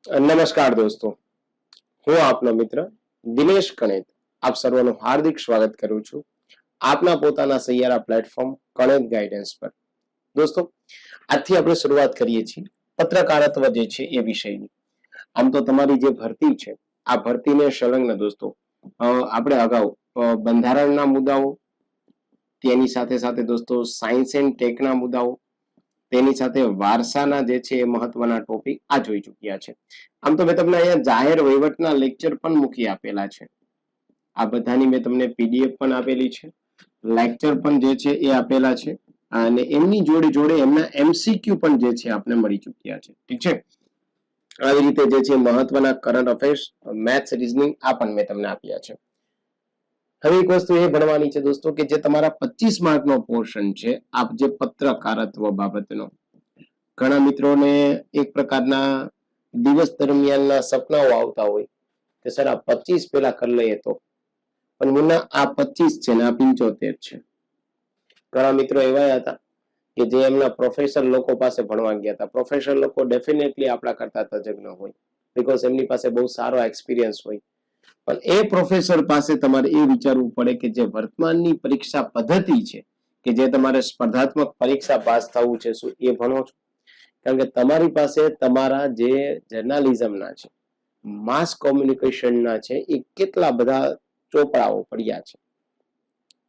નમસ્કાર દોસ્તો, હું આપનો મિત્ર દિનેશ કણેત આપ સર્વનું હાર્દિક સ્વાગત કરું છું આપના પોતાના સૈયારા પ્લેટફોર્મ કણેત ગાઈડન્સ પર. દોસ્તો, આજથી આપણે શરૂઆત કરીએ છીએ પત્રકારત્વ જે છે એ વિષયની. આમ તો તમારી જે ભરતી છે આ ભરતીને સંલગ્ન દોસ્તો આપણે અગાઉ બંધારણના મુદ્દાઓ, તેની સાથે સાથે દોસ્તો સાયન્સ એન્ડ ટેકના મુદ્દાઓ, તેની સાથે વારસાના જે છે એ મહત્વના ટોપિક આ જોઈ ચૂક્યા છે. આમ તો મેં તમને અહીંયા જાહેર વહીવટના લેક્ચર પણ મૂકી આપેલા છે. આ બધાની મેં તમને પીડીએફ પણ આપેલી છે, લેક્ચર પણ જે છે એ આપેલા છે, અને એમની જોડે જોડે એમના એમસીક્યુ પણ જે છે આપણે મળી ચૂક્યા છે. ઠીક છે, આવી રીતે જે છે મહત્વના કરંટ અફેર્સ, મેથ્સ, રીઝનિંગ આ પણ મેં તમને આપ્યા છે. હવે એક વસ્તુ એ ભણવાની છે દોસ્તો કે જે તમારા 25 માર્કનો પોર્શન છે આપ જે પત્રકારત્વ બાબતનો, ઘણા મિત્રોને એક પ્રકારના દિવસ દરમિયાનના સપનાઓ આવતા હોય કે સર આ 25 પેલા કરી લઈએ તો, પણ મુન્ના આ 25 છે ને આ 75 છે. ઘણા મિત્રો એવા હતા કે જે એમના પ્રોફેસર લોકો પાસે ભણવા ગયા હતા. પ્રોફેસર લોકો ડેફિનેટલી આપણા કરતા તજજ્ઞ હોય, બીકોઝ એમની પાસે બહુ સારો એક્સપિરિયન્સ હોય. પણ એ પ્રોફેસર પાસે તમારે એ વિચારવું પડે કે જે વર્તમાનની પરીક્ષા પદ્ધતિ છે કે જે તમારે સ્પર્ધાત્મક પરીક્ષા પાસ થવું છે, શું એ ભણો છો? કારણ કે તમારી પાસે તમારા જે જર્નાલિઝમના છે, માસ કોમ્યુનિકેશનના છે, એ કેટલા બધા ચોપડાઓ પડ્યા છે,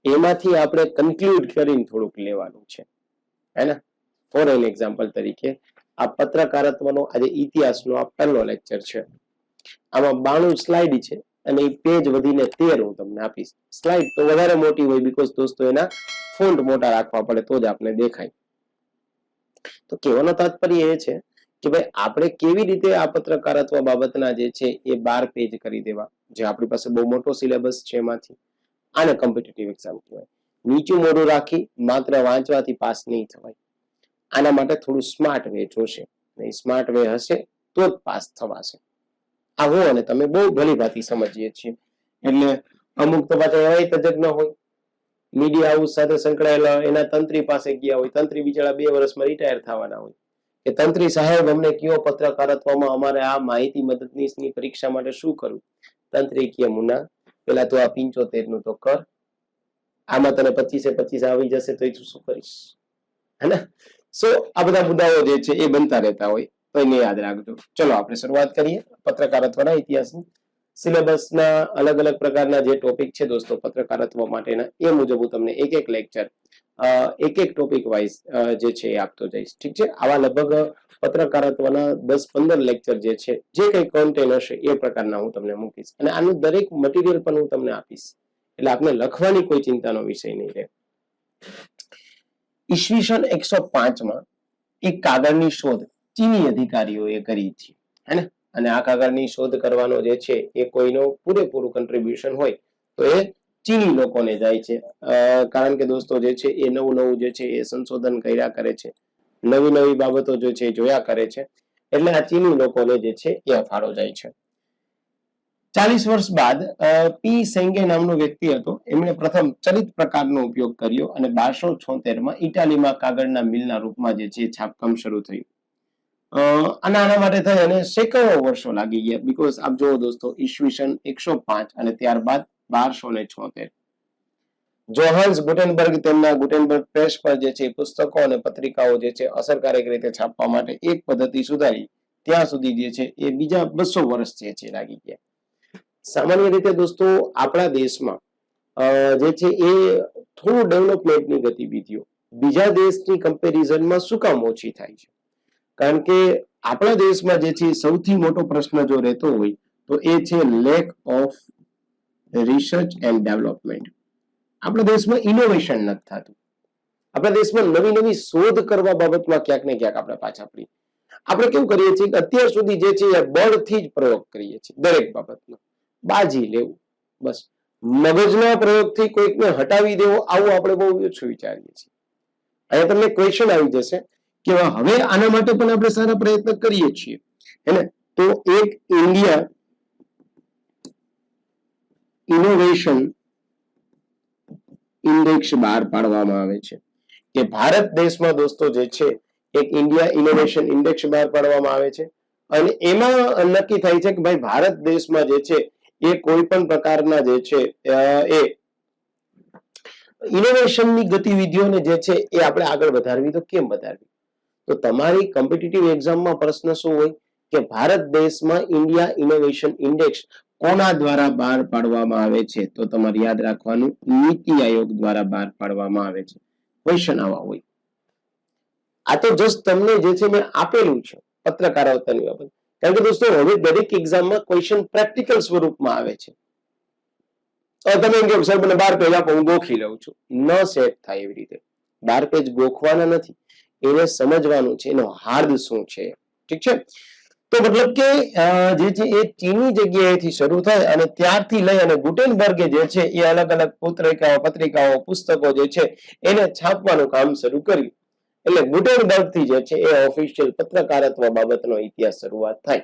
એમાંથી આપણે કન્ક્લુડ કરીને થોડુંક લેવાનું છે, હે ને? ફોર એન એક્ઝામ્પલ તરીકે આ પત્રકારત્વનો આજે ઇતિહાસનો આ પહેલો લેક્ચર છે. આમાં 92 સ્લાઇડ છે અને એ પેજ વધીને 13 હું તમને આપીશ. સ્લાઇડ તો વધારે મોટી હોય બીકોઝ દોસ્તો એના ફોન્ટ મોટા રાખવા પડે તો જ આપણે દેખાય. તો કહેવાનો તાત્પર્ય એ છે કે ભાઈ આપણે કેવી રીતે આ પત્રકારત્વ બાબતના જે છે એ 12 પેજ કરી દેવા, જે આપણી પાસે બહુ મોટો સિલેબસ છે એમાંથી. આને કોમ્પિટિટિવ એક્ઝામ કહેવાય. નીચું મોઢું રાખી માત્ર વાંચવાથી પાસ નહીં થવાય. આના માટે થોડું સ્માર્ટ વે જોશે. સ્માર્ટ વે હશે તો જ પાસ થવાશે. આ હું અને તમે બહુ ભલી ભાતી સમજીએ છીએ. એટલે અમુક તો પાછા એવાય તજજ્ઞ હોય, મીડિયા હાઉસ સાથે સંકળાયેલા, એના તંત્રી પાસે ગયા હોય, તંત્રી બિચારા 2 વર્ષમાં રિટાયર થવાના હોય કે તંત્રી સાહેબ અમને કયો પત્રકારત્વમાં અમારે આ માહિતી મદદનીશની પરીક્ષા માટે શું કરવું? તંત્રી કહે મુન્ના પેલા તો આ 75 નું તો કર, આમાં તને 25 આવી જશે તો તું શું કરીશ, હે ને? સો આ બધા મુદ્દાઓ જે છે એ બનતા રહેતા હોય તો એને યાદ રાખજો. ચલો આપણે શરૂઆત કરીએ પત્રકારત્વના ઇતિહાસની. સિલેબસના અલગ અલગ પ્રકારના જે ટોપિક છે દોસ્તો પત્રકારત્વ માટેના, એ મુજબ હું તમને એક એક લેક્ચર એક એક ટોપિક વાઇઝ જે છે એ આપતો જઈશ. ઠીક છે, આવા લગભગ પત્રકારત્વના 10-15 લેક્ચર જે છે, જે કંઈ કોન્ટેન્ટ હશે એ પ્રકારના હું તમને મૂકીશ, અને આનું દરેક મટીરિયલ પણ હું તમને આપીશ, એટલે આપને લખવાની કોઈ ચિંતાનો વિષય નહીં રહે. ઈસવીસન 105 એક કાગળની શોધ ચીની અધિકારીઓએ કરી હતી, હે ને? અને આ કાગળની શોધ કરવાનો જે છે એ કોઈનો પૂરેપૂરું કન્ટ્રીબ્યુશન હોય તો એ ચીની લોકોને જાય છે, કારણ કે દોસ્તો જે છે એ નવું નવું જે છે એ સંશોધન કર્યા કરે છે, નવી નવી બાબતો જે છે જોયા કરે છે, એટલે આ ચીની લોકોને જે છે એ ફાળો જાય છે. 40 વર્ષ બાદ પી સેંગે નામનો વ્યક્તિ હતો, એમણે પ્રથમ ચલિત પ્રકારનો ઉપયોગ કર્યો અને 1276 ઇટાલીમાં કાગળના મિલના રૂપમાં જે છે છાપકામ શરૂ થયું. અને આના માટે થઈ અને સેંકડો વર્ષો લાગી ગયા, બીકોઝ આપ જુઓ દોસ્તો ઈસવીસન 105 અને ત્યારબાદ 1276 જોહાન્સ ગુટેનબર્ગ તેમના ગુટેનબર્ગ પ્રેસ પર જે છે પુસ્તકો અને પત્રિકાઓ જે છે અસરકારક રીતે છાપવા માટે એક પદ્ધતિ સુધારી, ત્યાં સુધી જે છે એ બીજા 200 વર્ષ જે છે લાગી ગયા. સામાન્ય રીતે દોસ્તો આપણા દેશમાં જે છે એ થોડું ડેવલપમેન્ટની ગતિવિધિઓ બીજા દેશની કમ્પેરિઝનમાં શું કામ ઓછી થાય છે? કારણ કે આપણા દેશમાં જે છે સૌથી મોટો પ્રશ્ન જો રહેતો હોય તો એ છે lack of research and development. આપણા દેશમાં ઇનોવેશન નથી થતું. આપણા દેશમાં નવી નવી શોધ કરવા બાબતમાં ક્યાંક ને ક્યાંક આપણે પાછા પડીએ. આપણે કેવું કરીએ છીએ કે અત્યાર સુધી જે છે એ બળથી જ પ્રયોગ કરીએ છીએ દરેક બાબતમાં, બાજી લેવું, બસ મગજના પ્રયોગથી કોઈકને હટાવી દેવો, આવું આપણે બહુ ઓછું વિચારીએ છીએ. અહીંયા તમને ક્વેશ્ચન આવી જશે કે હવે આના માટે પણ આપણે સારા પ્રયત્ન કરીએ છીએ, હે ને? તો એક ઇન્ડિયા ઇનોવેશન ઇન્ડેક્સ બહાર પાડવામાં આવે છે કે ભારત દેશમાં દોસ્તો જે છે એક ઇન્ડિયા ઇનોવેશન ઇન્ડેક્સ બહાર પાડવામાં આવે છે, અને એમાં નક્કી થાય છે કે ભાઈ ભારત દેશમાં જે છે એ કોઈ પણ પ્રકારના જે છે એ ઇનોવેશનની ગતિવિધિઓને જે છે એ આપણે આગળ વધારવી. તો કેમ વધારવી? તો તમારી કોમ્પિટિટિવ એક્ઝામમાં પ્રશ્ન શું હોય કે ભારત દેશમાં ઇન્ડિયા ઇનોવેશન ઇન્ડેક્સ કોના દ્વારા બહાર પાડવામાં આવે છે? તો તમારે યાદ રાખવાનું, નીતિ આયોગ દ્વારા બહાર પાડવામાં આવે છે. ક્વેશ્ચન આવા હોય. આ તો જસ્ટ તમને જે છે મેં આપેલું છે પત્રકારત્વની બાબત. કારણ કે દોસ્તો હવે દરેક એક્ઝામમાં ક્વેશ્ચન પ્રેક્ટિકલ સ્વરૂપમાં આવે છે. તમે એમ કહો સર મને 12 પેજ આપો, હું ગોખી લઉં છું. ન સેટ થાય એવી રીતે. 12 પેજ ગોખવાના નથી, એને સમજવાનું છે એનો હાર્દ શું છે. ઠીક છે? તો મતલબ કે જે છે એ ચીની જગ્યાએથી શરૂ થાય અને ત્યારથી લઈ અને ગુટેનબર્ગે જે છે એ અલગ અલગ પત્રિકાઓ પુસ્તકો જે છે એને છાપવાનું કામ શરૂ કર્યું. એટલે ગુટેનબર્ગ થી જે છે એ ઓફિશિયલ પત્રકારત્વ બાબતનો ઇતિહાસ શરૂઆત થાય.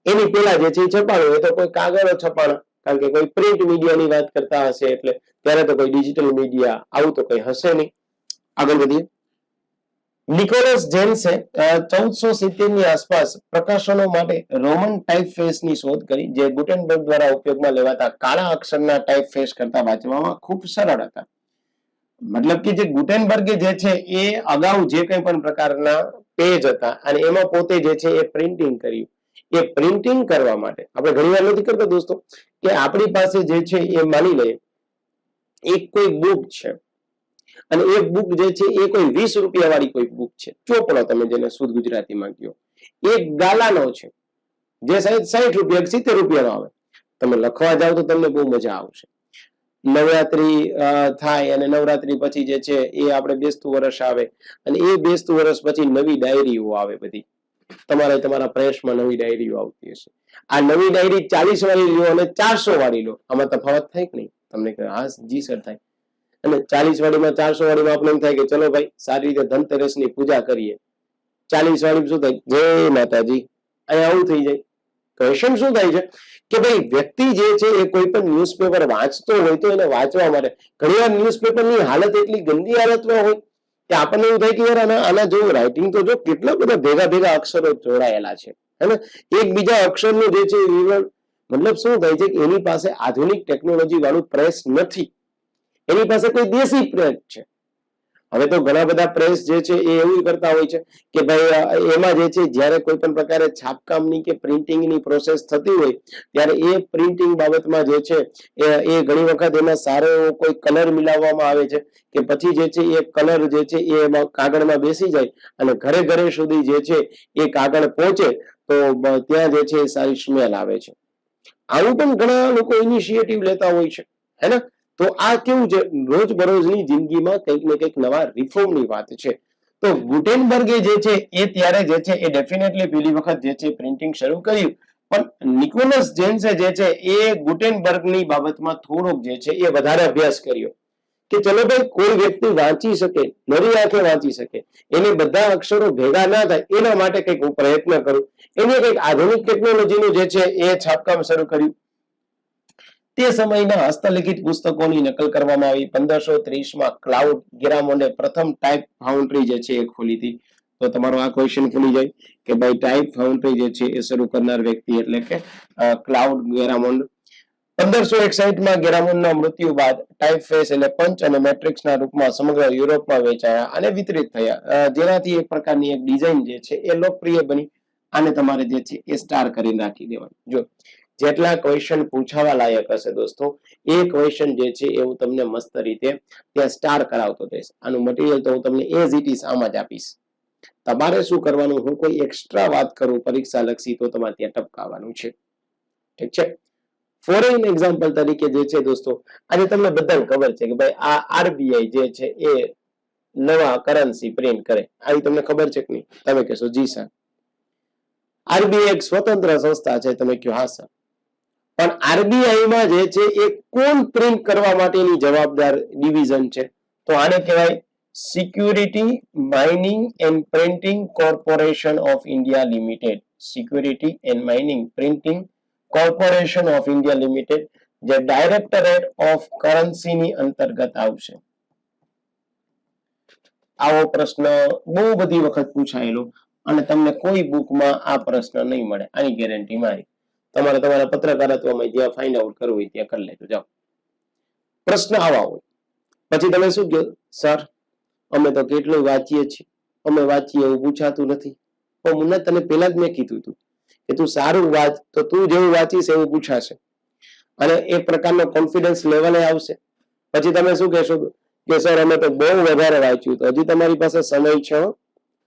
એની પહેલા જે છે છપાણું, એ તો કોઈ કાગળો છપાણા, કારણ કે કોઈ પ્રિન્ટ મીડિયાની વાત કરતા હશે એટલે ત્યારે તો કોઈ ડિજિટલ મીડિયા આવું તો કઈ હશે નહીં. આગળ વધીએ. નિકોલસ જેન્સે 1470 ની આસપાસ પ્રકાશનો માટે રોમન ટાઇપફેસની શોધ કરી, જે ગુટેનબર્ગ દ્વારા ઉપયોગમાં લેવાતા કાળા અક્ષરના ટાઇપફેસ કરતા વાંચવામાં ખૂબ સરળ હતા. મતલબ કે જે ગુટેનબર્ગે જે છે એ અગાઉ જે કંઈ પણ પ્રકારના પેજ હતા અને એમાં પોતે જે છે એ પ્રિન્ટિંગ કર્યું. એ પ્રિન્ટિંગ કરવા માટે આપણે ઘણીવાર નથી કરતા દોસ્તો કે આપણી પાસે જે છે એ માની લઈએ એક કોઈ બુક છે અને એ બુક જે છે એ કોઈ 20 રૂપિયા વાળી કોઈ બુક છે, ચોપડો તમે જેને શુદ્ધ ગુજરાતીમાં કહો. એક ગાલાનો છે જે 60 રૂપિયા 70 રૂપિયાનો આવે. તમે લખવા જાઓ તો તમને બહુ મજા આવશે. નવરાત્રી થાય અને નવરાત્રી પછી જે છે એ આપણે બેસતું વર્ષ આવે અને એ બેસતું વર્ષ પછી નવી ડાયરીઓ આવે બધી. તમારા પ્રેસમાં નવી ડાયરીઓ આવતી હશે. આ નવી ડાયરી 40 વાળી લો અને 400 વાળી લો, આમાં તફાવત થાય કે નહીં? તમને કહે હા જી સર થાય. અને 40 વાળીમાં 400 વાળીમાં આપણે એમ થાય કે ચલો ભાઈ સારી રીતે ધનતેરસની પૂજા કરીએ. 40 વાળીમાં શું થાય? જય માતાજી. અહીંયા આવું થઈ જાય. ક્વેશ્ચન શું થાય છે કે ભાઈ વ્યક્તિ જે છે એ કોઈ પણ ન્યૂઝપેપર વાંચતો હોય તો એને વાંચવા માટે ઘણીવાર ન્યૂઝપેપરની હાલત એટલી ગંદી હાલતમાં હોય કે આપણને એવું થાય કે યાર આના જેવું રાઇટિંગ તો જો કેટલા બધા ભેગા અક્ષરો જોડાયેલા છે, હે ને? એકબીજા અક્ષરનું જે છે વિવરણ, મતલબ શું થાય છે કે એની પાસે આધુનિક ટેકનોલોજી વાળું પ્રેસ નથી, એની પાસે કોઈ દેશી પ્રેસ છે. હવે તો ઘણા બધા પ્રેસ જે છે એ એવું કરતા હોય છે કે ભાઈ એમાં જે છે જ્યારે કોઈ પણ પ્રકારે છાપકામની કે પ્રિન્ટિંગની પ્રોસેસ થતી હોય ત્યારે એ પ્રિન્ટિંગ બાબતમાં જે છે એ ઘણી વખત એમાં સારો એવો કોઈ કલર મિલાવવામાં આવે છે કે પછી જે છે એ કલર જે છે એ એમાં કાગળમાં બેસી જાય અને ઘરે સુધી જે છે એ કાગળ પહોંચે તો ત્યાં જે છે એ સારી સ્મેલ આવે છે. આવું પણ ઘણા લોકો ઇનિશિયેટિવ લેતા હોય છે, હે ને? તો આ કેવું છે, રોજબરોજની જિંદગીમાં કંઈક ને કંઈક નવા રિફોર્મની વાત છે. તો ગુટેનબર્ગે જે છે એ ત્યારે જે છે એ ડેફિનેટલી પહેલી વખત જે છે પ્રિન્ટિંગ શરૂ કર્યું. પણ નિકોલસ જેન્સે જે છે એ ગુટેનબર્ગની બાબતમાં થોડોક જે છે એ વધારે અભ્યાસ કર્યો કે ચલો ભાઈ કોઈ વ્યક્તિ વાંચી શકે, નરી આંખે વાંચી શકે, એને બધા અક્ષરો ભેગા ના થાય એના માટે કંઈક હું પ્રયત્ન કરું. એને કંઈક આધુનિક ટેકનોલોજીનું જે છે એ છાપકામ શરૂ કર્યું. તે સમયના હસ્તલિખિત પુસ્તકોની નકલ કરવામાં આવી. 1530માં ક્લાઉડ ગેરામોન્ડે પ્રથમ ટાઈપ ફાઉન્ડ્રી જે છે એ ખોલી હતી. તો તમારો આ ક્વેશ્ચન ખુલી જાય કે ભાઈ ટાઈપ ફાઉન્ડ્રી જે છે એ શરૂ કરનાર વ્યક્તિ એટલે કે ક્લાઉડ ગેરામોન્ડ. 1561માં ગેરામોન્ડના મૃત્યુ બાદ ટાઇપફેસ એટલે પંચ અને મેટ્રિક્સના રૂપમાં સમગ્ર યુરોપમાં વેચાયા અને વિતરિત થયા, જેનાથી એક પ્રકારની એક ડિઝાઇન જે છે એ લોકપ્રિય બની. આને તમારે જે છે એ સ્ટાર કરીને રાખી દેવાનું. જો જેટલા ક્વેશ્ચન પૂછાવા લાયક હશે દોસ્તો એ ક્વેશ્ચન જે છે એ હું તમને મસ્ત રીતે ત્યાં સ્ટાર કરાવતો જઈશ. આનું મટીરિયલ તો હું તમને એઝ ઇટ ઇઝ આમાં જ આપીશ. તમારે શું કરવાનું, હું કોઈ એક્સ્ટ્રા વાત કરું પરીક્ષા લક્ષી તો તમારે ત્યાં ટપકાવવાનું છે. ઠીક છે? ફોરેન એક્ઝામ્પલ તરીકે જે છે દોસ્તો, આજે તમને બધાને ખબર છે કે ભાઈ આ આરબીઆઈ જે છે એ નવા કરન્સી પ્રિન્ટ કરે. આવી તમને ખબર છે કે નહીં? તમે કહેશો જી સર. આરબીઆઈ એક સ્વતંત્ર સંસ્થા છે. તમે કહો હા સર. પણ આરબીઆઈમાં જે છે એ કોણ પ્રિન્ટ કરવા માટેની જવાબદાર ડિવિઝન છે? તો આને કહેવાય security mining and printing corporation of India limited. Security and mining printing corporation of India limited, જે ડાયરેક્ટરેટ ઓફ કરન્સીની અંતર્ગત આવશે. આવો પ્રશ્ન બહુ બધી વખત પૂછાયેલો. અને તમને કોઈ બુકમાં આ પ્રશ્ન નહીં મળે, આની ગેરંટી મારી. તમારે તમારા પત્રકારત્વમાં જ્યાં ફાઇન્ડ આઉટ કરવું હોય ત્યાં કરી લેજો. જાઓ, પ્રશ્ન આવા હોય પછી તમે શું કહો, સર અમે તો કેટલું વાંચીએ છીએ, અમે વાંચીએ એવું પૂછાતું નથી. પણ મુન્ના તને પહેલા જ મેં કીધું હતું કે તું સારું વાંચ તો તું જેવું વાંચીશ એવું પૂછાશે અને એ પ્રકારનો કોન્ફિડન્સ લેવલે આવશે. પછી તમે શું કહેશો કે સર અમે તો બહુ વધારે વાંચ્યું, તો હજી તમારી પાસે સમય છે.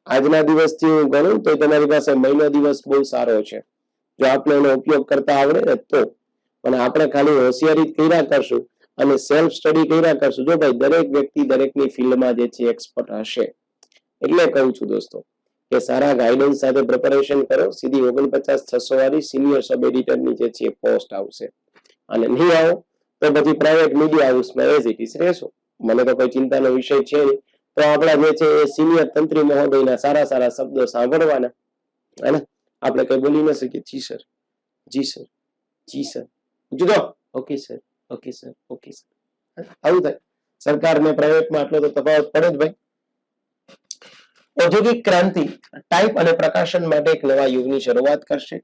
આજના દિવસથી હું ગણું તો તમારી પાસે મહિનો દિવસ બહુ સારો છે જો આપણે એનો ઉપયોગ કરતા આવડે ને તો. પણ આપણે ખાલી હોશિયારી કર્યા કરશું અને સેલ્ફ સ્ટડી કર્યા કરશું. જો ભાઈ દરેક વ્યક્તિ દરેકની ફિલ્ડમાં જે છે એક્સપર્ટ હશે. એટલે કહું છું દોસ્તો કે સારા ગાઈડન્સ સાથે પ્રિપેરેશન કરો. સીધી 49,600 વાળી સિનિયર સબ એડિટરની જે છે પોસ્ટ આવશે. અને નહીં આવો તો પછી પ્રાઇવેટ મીડિયા હાઉસમાં એઝ ઇટ ઇઝ રહેશો. મને તો કોઈ ચિંતાનો વિષય છે નહીં. તો આપણા જે છે એ સિનિયર તંત્રી મહોદયના સારા સારા શબ્દો સાંભળવાના અને આપણે કઈ બોલી ન શકીએ. જી સર, જી સર, જી સર, જુદો okay sir, okay sir, okay sir. આવું થાય. સરકારને પ્રાઇવેટમાં આટલો તો તફાવત પડે જ ભાઈ. ઔદ્યોગિક ક્રાંતિ ટાઈપ અને પ્રકાશન માટે એક નવા યુગની શરૂઆત કરશે.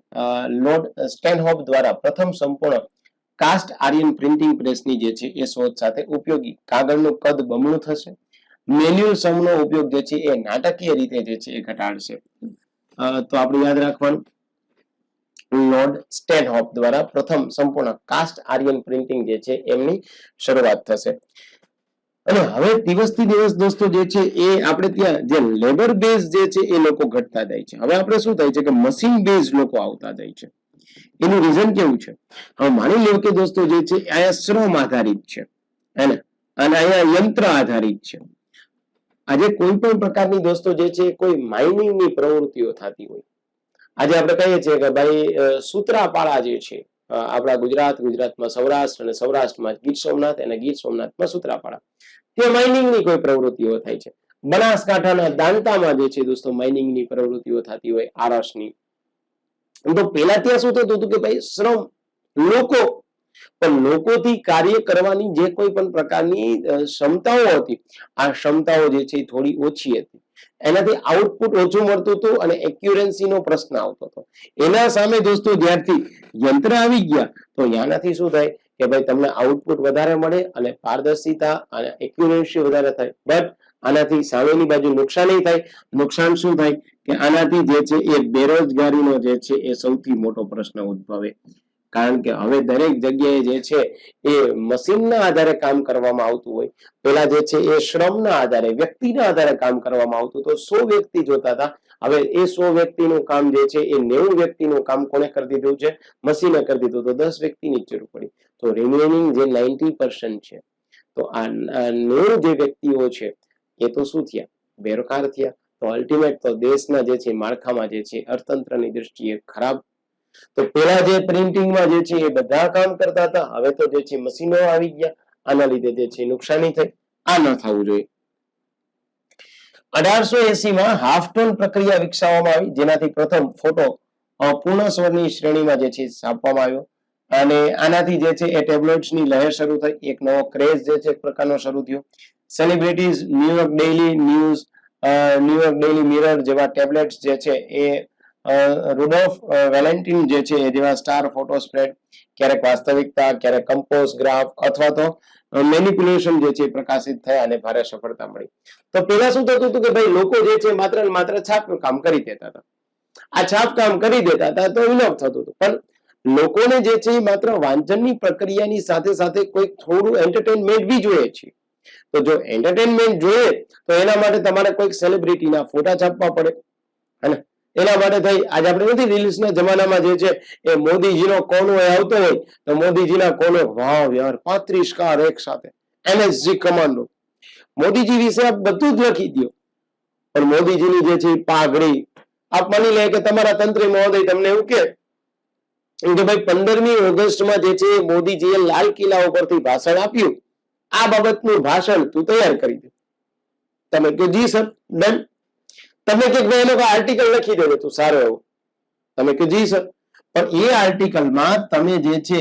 લોર્ડ સ્ટેનહોપ દ્વારા પ્રથમ સંપૂર્ણ કાસ્ટ આયર્ન પ્રિન્ટિંગ પ્રેસની જે છે એ શોધ સાથે ઉપયોગી કાગળનું કદ બમણું થશે. મેન્યુઅલ સમનો ઉપયોગ જે છે એ નાટકીય રીતે જે છે એ ઘટાડશે. તો આપણે યાદ રાખવાનું, લોર્ડ સ્ટેનહોપ દ્વારા પ્રથમ સંપૂર્ણ કાસ્ટ આયર્ન પ્રિન્ટિંગ જે છે એમની શરૂઆત થશે. અને હવે દિવસથી દિવસ દોસ્તો જે છે એ આપણે ત્યાં જે લેબર બેઝ જે છે એ લોકો ઘટતા જાય છે. હવે આપણે શું થાય છે કે મશીન બેઝ લોકો આવતા જાય છે. એનું રીઝન કેવું છે? હવે માની લો કે દોસ્તો જે છે અહીંયા શ્રમ આધારિત છે અને અહીંયા યંત્ર આધારિત છે. આજે કોઈ પણ પ્રકારની દોસ્તો જે છે કોઈ માઇનિંગની પ્રવૃત્તિઓ થતી હોય. આજે આપણે કહીએ છીએ કે ભાઈ સૂત્રાપાડા જે છે આપણા ગુજરાતમાં સૌરાષ્ટ્ર અને સૌરાષ્ટ્રમાં ગીર સોમનાથ અને ગીર સોમનાથમાં સૂત્રાપાડા, તે માઇનિંગની કોઈ પ્રવૃત્તિઓ થાય છે. બનાસકાંઠાના દાંતામાં જે છે દોસ્તો માઇનિંગની પ્રવૃત્તિઓ થતી હોય, આરસની. તો પેલા ત્યાં શું થતું હતું કે ભાઈ શ્રમ લોકો, પણ લોકોથી કાર્ય કરવાની જે કોઈ પણ પ્રકારની ક્ષમતાઓ હતી, આ ક્ષમતાઓ જે છે થોડી ઓછી હતી. એનાથી આઉટપુટ ઓછું મળતું હતું અને એક્યુરન્સીનો પ્રશ્ન આવતો હતો. એના સામે દોસ્તો જ્યારથી યંત્ર આવી ગયા તો આનાથી શું થાય કે ભાઈ તમને આઉટપુટ વધારે મળે અને પારદર્શિતા અને એક્યુરન્સી વધારે થાય. બટ આનાથી સામેની બાજુ નુકસાન થાય. નુકસાન શું થાય કે આનાથી જે છે એ બેરોજગારીનો જે છે એ સૌથી મોટો પ્રશ્ન ઉદ્ભવે. કારણ કે હવે દરેક જગ્યાએ જે છે એ મશીનના આધારે કામ કરવામાં આવતું હોય. પેલા જે છે એ શ્રમના આધારે, વ્યક્તિના આધારે કામ કરવામાં આવતું. તો 100 વ્યક્તિ જોતા હતા. હવે એ 100 વ્યક્તિનું કામ જે છે એ 90 વ્યક્તિનું કામ કોને કરી દીધું છે? મશીને કરી દીધું. તો 10 વ્યક્તિની જરૂર પડી. તો રિમેનિંગ જે 90% છે, તો આ 90 જે વ્યક્તિઓ છે એ તો શું થયા? બેરોજગાર થયા. તો અલ્ટિમેટ તો દેશના જે છે માળખામાં જે છે અર્થતંત્રની દ્રષ્ટિએ ખરાબ. તો પેલા જે પ્રિન્ટિંગમાં જે છે એ બધા કામ કરતા હતા, હવે તો જે છે મશીનો આવી ગયા. આના લીધે જે છે નુકસાની થઈ. આ ન થવું જોઈએ. 1880માં હાફ ટોન પ્રક્રિયા વિકસાવવામાં આવી, જેનાથી પ્રથમ ફોટો પૂર્ણ સ્વરની શ્રેણીમાં જે છે છાપવામાં આવ્યો. અને આનાથી જે છે એ ટેબ્લોઇડ્સની લહેર શરૂ થઈ. એક નવો ક્રેઝ જે છે એક પ્રકારનો શરૂ થયો. Celebrities, New York daily news, New York daily mirror જેવા ટેબ્લેટ્સ જે છે એ રુડોલ્ફ વેલેન્ટિન જે છે એ જેવા સ્ટાર ફોટો સ્પ્રેડ, ક્યારેક વાસ્તવિકતા, ક્યારેક કમ્પોઝ ગ્રાફ અથવા તો મેનિપ્યુલેશન જે છે પ્રકાશિત થયા અને ભારે સફળતા મળી. તો પેલા શું થતું હતું કે ભાઈ લોકો જે છે માત્ર ને માત્ર છાપકામ કરી દેતા હતા. આ છાપકામ કરી દેતા હતા તો ઇનફ થતું હતું. પણ લોકોને જે છે માત્ર વાંચનની પ્રક્રિયાની સાથે સાથે કોઈ થોડું એન્ટરટેનમેન્ટ બી જોઈએ છે. તો જો એન્ટરટેનમેન્ટ જોઈએ તો એના માટે તમારે કોઈક સેલિબ્રિટીના ફોટા છાપવા પડે. અને એના માટે થઈ આજે આપણે નથી રીલ્સના જમાનામાં જે છે એ મોદીજીનો કોન્વોય આવતો હોય તો મોદીજીના કોન્વોય, વાવ યાર 35 કાર એક સાથે, એનએસજી કમાન્ડો. મોદીજી વિશે આપ બધું જ લખી દો, પણ મોદીજીની જે છે પાઘડી, આપ માની લે કે તમારા તંત્રી મહોદય તમને એવું કે ભાઈ 15મી ઓગસ્ટમાં જે છે મોદીજીએ લાલ કિલ્લા ઉપરથી ભાષણ આપ્યું, આ બાબતનું ભાષણ તું તૈયાર કરી દે. તમે કહો જી સર, ડન. તમે કે ભાઈ એનો આર્ટિકલ લખી દેવો તું સારો એવો. તમે કે જી સર, પણ એ આર્ટિકલમાં તમે જે છે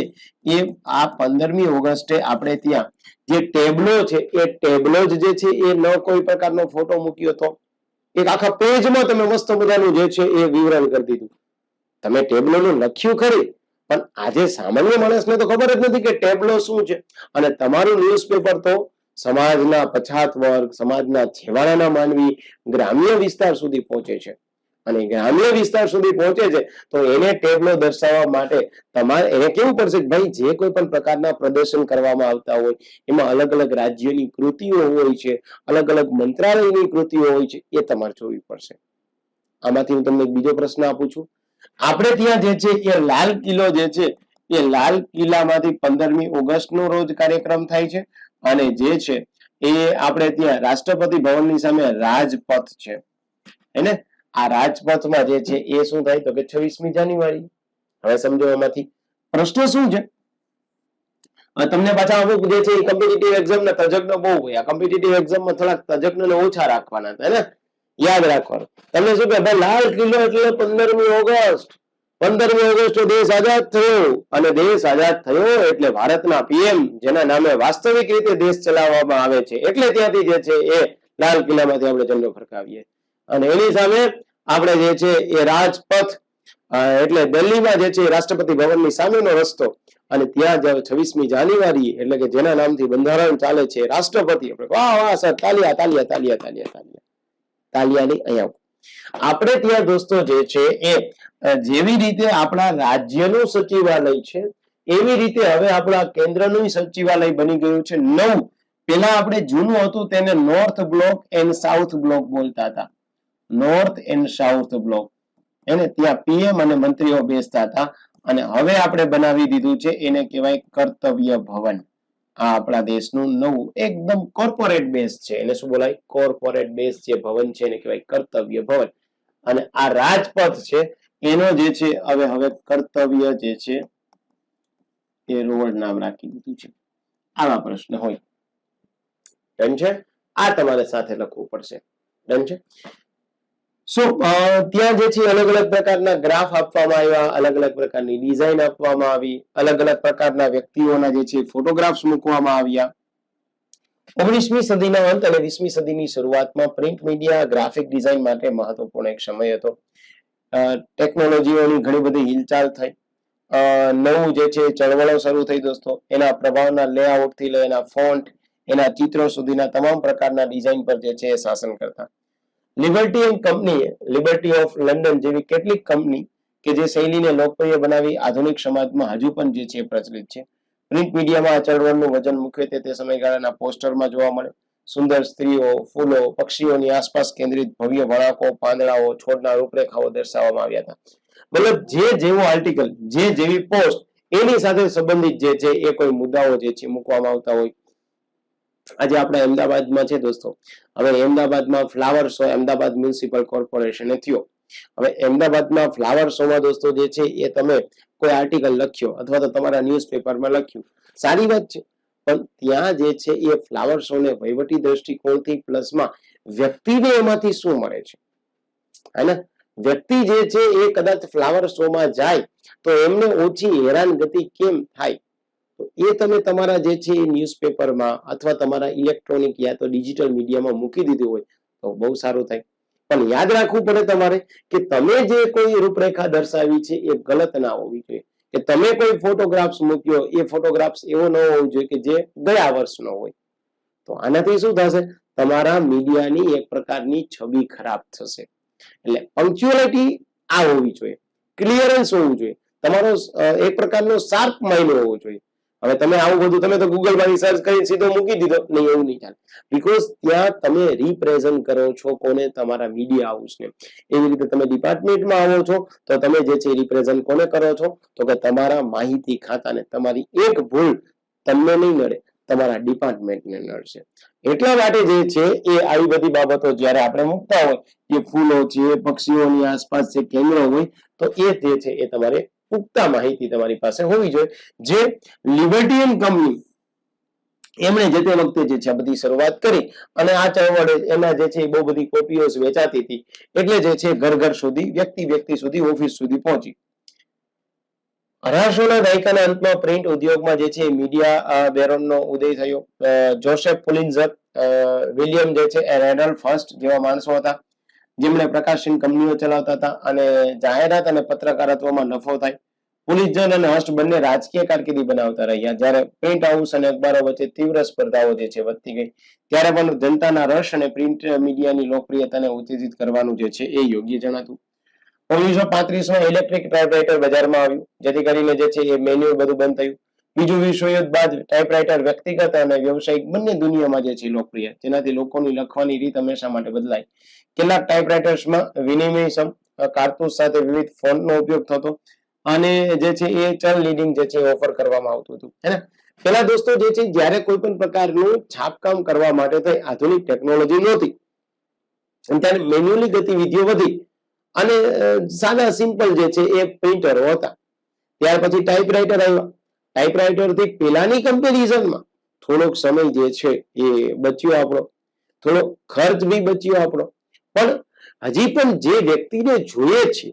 એ આ 15મી ઓગસ્ટે આપણે ત્યાં જે ટેબલો છે એ ટેબલો જ જે છે એ ન કોઈ પ્રકારનો ફોટો મૂક્યો હતો. એક આખા પેજમાં તમે મસ્ત મજાનું જે છે એ વિવરણ કરી દીધું. તમે ટેબ્લોનું લખ્યું ખરી, પણ આજે સામાન્ય માણસને તો ખબર જ નથી કે ટેબ્લો શું છે. અને તમારું ન્યૂઝપેપર તો સમાજના પછાત વર્ગ, સમાજના છેવાડાના માનવી, ગ્રામ્ય વિસ્તાર સુધી પહોંચે છે. અને ગ્રામ્ય વિસ્તાર સુધી પહોંચે છે તો એને ટેબ્લો દર્શાવવા માટે તમારે એને કેવું પડશે કે ભાઈ જે કોઈ પણ પ્રકારના પ્રદર્શન કરવામાં આવતા હોય એમાં અલગ અલગ રાજ્યની કૃતિઓ હોય છે, અલગ અલગ મંત્રાલયની કૃતિઓ હોય છે, એ તમારે જોવી પડશે. આમાંથી હું તમને એક બીજો પ્રશ્ન આપું છું. આપણે ત્યાં જે છે એ લાલ કિલ્લો જે છે એ લાલ કિલ્લામાંથી 15મી ઓગસ્ટનો રોજ કાર્યક્રમ થાય છે. અને જે છે એ આપણે ત્યાં રાષ્ટ્રપતિ ભવનની સામે રાજપથ છે. એને આ રાજપથમાં જે છે એ શું થાય તો કે 26મી જાન્યુઆરી. હવે સમજો એમાંથી પ્રશ્ન શું છે, તમને પાછા અમુક જે છે એ કોમ્પિટિટિવ એક્ઝામના તજજ્ઞ બહુ હોય. આ કોમ્પિટિટિવ એક્ઝામમાં થોડાક તજજ્ઞને ઓછા રાખવાના હતા ને, યાદ રાખવાનું. તમને શું કે ભાઈ લાલ કિલ્લો એટલે 15મી ઓગસ્ટ. 15મી ઓગસ્ટે દેશ આઝાદ થયો, અને દેશ આઝાદ થયો એટલે ભારતના પીએમ જેના નામે વાસ્તવિક રીતે દેશ ચલાવવામાં આવે છે, એટલે ત્યાંથી જે છે એ લાલ કિલ્લામાંથી આપણે ઝંડો ફરકાવીએ. અને એની સામે આપણે જે છે એ રાજપથ એટલે દિલ્હીમાં જે છે રાષ્ટ્રપતિ ભવનની સામેનો રસ્તો, અને ત્યાં જ 26મી જાન્યુઆરી એટલે કે જેના નામથી બંધારણ ચાલે છે રાષ્ટ્રપતિ. વાહ વાહ સર, તાલિયા તાલિયા તાલિયા તાલિયા તાલિયા તાલિયાની અહીંયા આપણે ત્યાં દોસ્તો જે છે એ જેવી રીતે આપણા રાજ્યનું સચિવાલય છે એવી રીતે હવે આપણા કેન્દ્રનું સચિવાલય બની ગયું છે નવું. પેલા આપણે જૂનું હતું તેને north block and south block બોલતા હતા. નોર્થ એન્ડ સાઉથ બ્લોક, એને ત્યાં પીએમ અને મંત્રીઓ બેસતા હતા. અને હવે આપણે બનાવી દીધું છે એને કહેવાય કર્તવ્ય ભવન. આ આપણા દેશનું નવું એકદમ કોર્પોરેટ બેઝ છે. એને શું બોલાય? કોર્પોરેટ બેઝ જે ભવન છે એને કહેવાય કર્તવ્ય ભવન. અને આ રાજપથ છે એનો જે છે હવે કર્તવ્ય જે છે એ રોડ નામ રાખી દીધું છે. આવા પ્રશ્ન હોય. ડન છે? આ તમારે સાથે લખવું પડશે. ડન છે? ત્યાં જે છે અલગ અલગ પ્રકારના ગ્રાફ આપવામાં આવ્યા, અલગ અલગ પ્રકારની ડિઝાઇન આપવામાં આવી, અલગ અલગ પ્રકારના વ્યક્તિઓના જે છે ફોટોગ્રાફ્સ મૂકવામાં આવ્યા. 19મી સદીના અંત અને 20મી સદીની શરૂઆતમાં પ્રિન્ટ મીડિયા ગ્રાફિક ડિઝાઇન માટે મહત્વપૂર્ણ એક સમય હતો. ટેકનોલોજીઓની ઘણી બધી હિલચાલ થઈ, નવું જે છે ચળવળો શરૂ થઈ દોસ્તો. એના પ્રભાવના લેઆઉટથી લઈ એના ફોન્ટ, એના ચિત્રો સુધીના તમામ પ્રકારના ડિઝાઇન પર જે છે એ શાસન કરતા. લિબર્ટી એન્ડ કંપનીએ લિબર્ટી ઓફ લંડન જેવી કેટલીક કંપની કે જે શૈલીને લોકપ્રિય બનાવી આધુનિક સમાજમાં હજુ પણ જે છે પ્રચલિત છે. પ્રિન્ટ મીડિયામાં આ ચળવળનું વજન મુખ્યત્વે તે સમયગાળાના પોસ્ટરમાં જોવા મળે. સુંદર સ્ત્રીઓ, ફૂલો, પક્ષીઓની આસપાસ કેન્દ્રિત ભવ્ય વળાંકો, પાંદડાઓ, છોડના રૂપરેખાઓ દર્શાવવામાં આવ્યા હતા. મતલબ જે જેવો આર્ટિકલ, જે જેવી પોસ્ટ એની સાથે સંબંધિત જે છે એ કોઈ મુદ્દાઓ જે છે મૂકવામાં આવતા હોય. આજે આપણે અમદાવાદમાં છે દોસ્તો. હવે અમદાવાદમાં ફ્લાવર શો અમદાવાદ મ્યુનિસિપલ કોર્પોરેશને થયો. હવે અમદાવાદમાં ફ્લાવર શોમાં દોસ્તો જે છે એ તમે કોઈ આર્ટિકલ લખ્યો અથવા તો તમારા ન્યૂઝપેપરમાં લખ્યું, સારી વાત છે. પણ ત્યાં જે છે એ ફ્લાવર શોને વહીવટી દ્રષ્ટિકોણથી પ્લસમાં વ્યક્તિને એમાંથી શું મળે છે, હે ને? વ્યક્તિ જે છે એ કદાચ ફ્લાવર શોમાં જાય તો એમને ઓછી હેરાનગતિ કેમ થાય, તો એ તમે તમારા જે છે એ ન્યૂઝપેપરમાં અથવા તમારા ઇલેક્ટ્રોનિક યા તો ડિજિટલ મીડિયામાં મૂકી દીધું હોય તો બહુ સારું થાય. પણ યાદ રાખવું પડે તમારે કે તમે જે કોઈ રૂપરેખા દર્શાવી છે એ ગલત ના હોવી જોઈએ. કે તમે કોઈ ફોટોગ્રાફ્સ મૂક્યો એ ફોટોગ્રાફ્સ એવો ન હોવો જોઈએ કે જે ગયા વર્ષનો હોય. તો આનાથી શું થશે? તમારા મીડિયાની એક પ્રકારની છબી ખરાબ થશે. એટલે પંક્ચ્યુઅલિટી આ હોવી જોઈએ, ક્લિયરન્સ હોવું જોઈએ, તમારો એક પ્રકારનો શાર્પ માઇન્ડ હોવો જોઈએ. હવે તમે આવું બધું તમે તો ગૂગલમાં સર્ચ કરીને સીધો મૂકી દીધો, નહીં એવું નહીં ચાલે. બીકોઝ ત્યાં તમે રિપ્રેઝન્ટ કરો છો કોને? તમારા મીડિયા હાઉસને. એવી રીતે તમે ડિપાર્ટમેન્ટમાં આવો છો તો તમે જે છે રિપ્રેઝન્ટ કોને કરો છો? તો કે તમારા માહિતી ખાતાને. તમારી એક ભૂલ તમને નહીં નડે, તમારા ડિપાર્ટમેન્ટને નડશે. એટલા માટે જે છે એ આવી બધી બાબતો જ્યારે આપણે મૂકતા હોય કે ફૂલો છે, પક્ષીઓની આસપાસ જે કેન્દ્ર હોય, તો એ જે છે એ તમારે પુખ્તા માહિતી તમારી પાસે હોવી જોઈએ. જે લિબર્ટી એન્ડ કંપની એમણે જે તે વખતે જે છે આ બધી શરૂઆત કરી અને આ ચળવળે એના જે છે બહુ બધી કોપીઓ વેચાતી હતી, એટલે જે છે ઘર ઘર સુધી, વ્યક્તિ સુધી, ઓફિસ સુધી પહોંચી. 1800ના દાયકાના અંતમાં પ્રિન્ટ ઉદ્યોગમાં જે છે મીડિયા બેરોનનો ઉદય થયો. જોસેફ પુલિન્ઝર, વિલિયમ જે છે રેડલ્ફ ફર્સ્ટ જેવા માણસો હતા. જેમણે પ્રકાશન કંપનીઓ ચલાવતા હતા અને જાહેરાત અને પત્રકારત્વમાં નફો થાય. પોલીસ જન અને હસ્ટ બંને રાજકીય કારકિર્દી બનાવતા રહ્યા. જ્યારે પ્રિન્ટ હાઉસ અને અખબારો વચ્ચે તીવ્ર સ્પર્ધાઓ જે છે વધતી ગઈ, ત્યારે પણ જનતાના રસ અને પ્રિન્ટ મીડિયાની લોકપ્રિયતાને ઉત્તેજિત કરવાનું જે છે એ યોગ્ય જણાતું. 1935માં ઇલેક્ટ્રિક ટાઈપરાઇટર બજારમાં આવ્યું, જેથી કરીને જે છે એ મેન્યુઅલ બધું બંધ થયું. બીજું વિશ્વયુદ્ધ બાદ ટાઈપરાઇટર વ્યક્તિગત અને વ્યવસાયિક બંને દુનિયામાં જે છે લોકપ્રિય, જેનાથી લોકોની લખવાની રીત હંમેશા માટે બદલાય. કેટલાક ટાઈપરાઇટર્સમાં વિનિમય કારતૂસ સાથે વિવિધ ફોન્ટનો ઉપયોગ થતો અને જે છે એ ચલ લીડિંગ જે છે ઓફર કરવામાં આવતું હતું, હે ને. પેલા દોસ્તો જે છે જ્યારે કોઈ પણ પ્રકારનું છાપકામ કરવા માટે તો આધુનિક ટેકનોલોજી નહોતી, ત્યારે મેન્યુઅલી ગતિવિધિઓ વધી અને સાદા સિમ્પલ જે છે એ પ્રિન્ટરો હતા. ત્યાર પછી ટાઈપરાઇટર આવ્યા. ટાઈપરાઇટરથી પેલાની કમ્પેરિઝનમાં થોડોક સમય જે છે એ બચ્યો આપણો, થોડો ખર્ચ બી બચ્યો આપણો, પણ હજી પણ જે વ્યક્તિને જોઈએ છે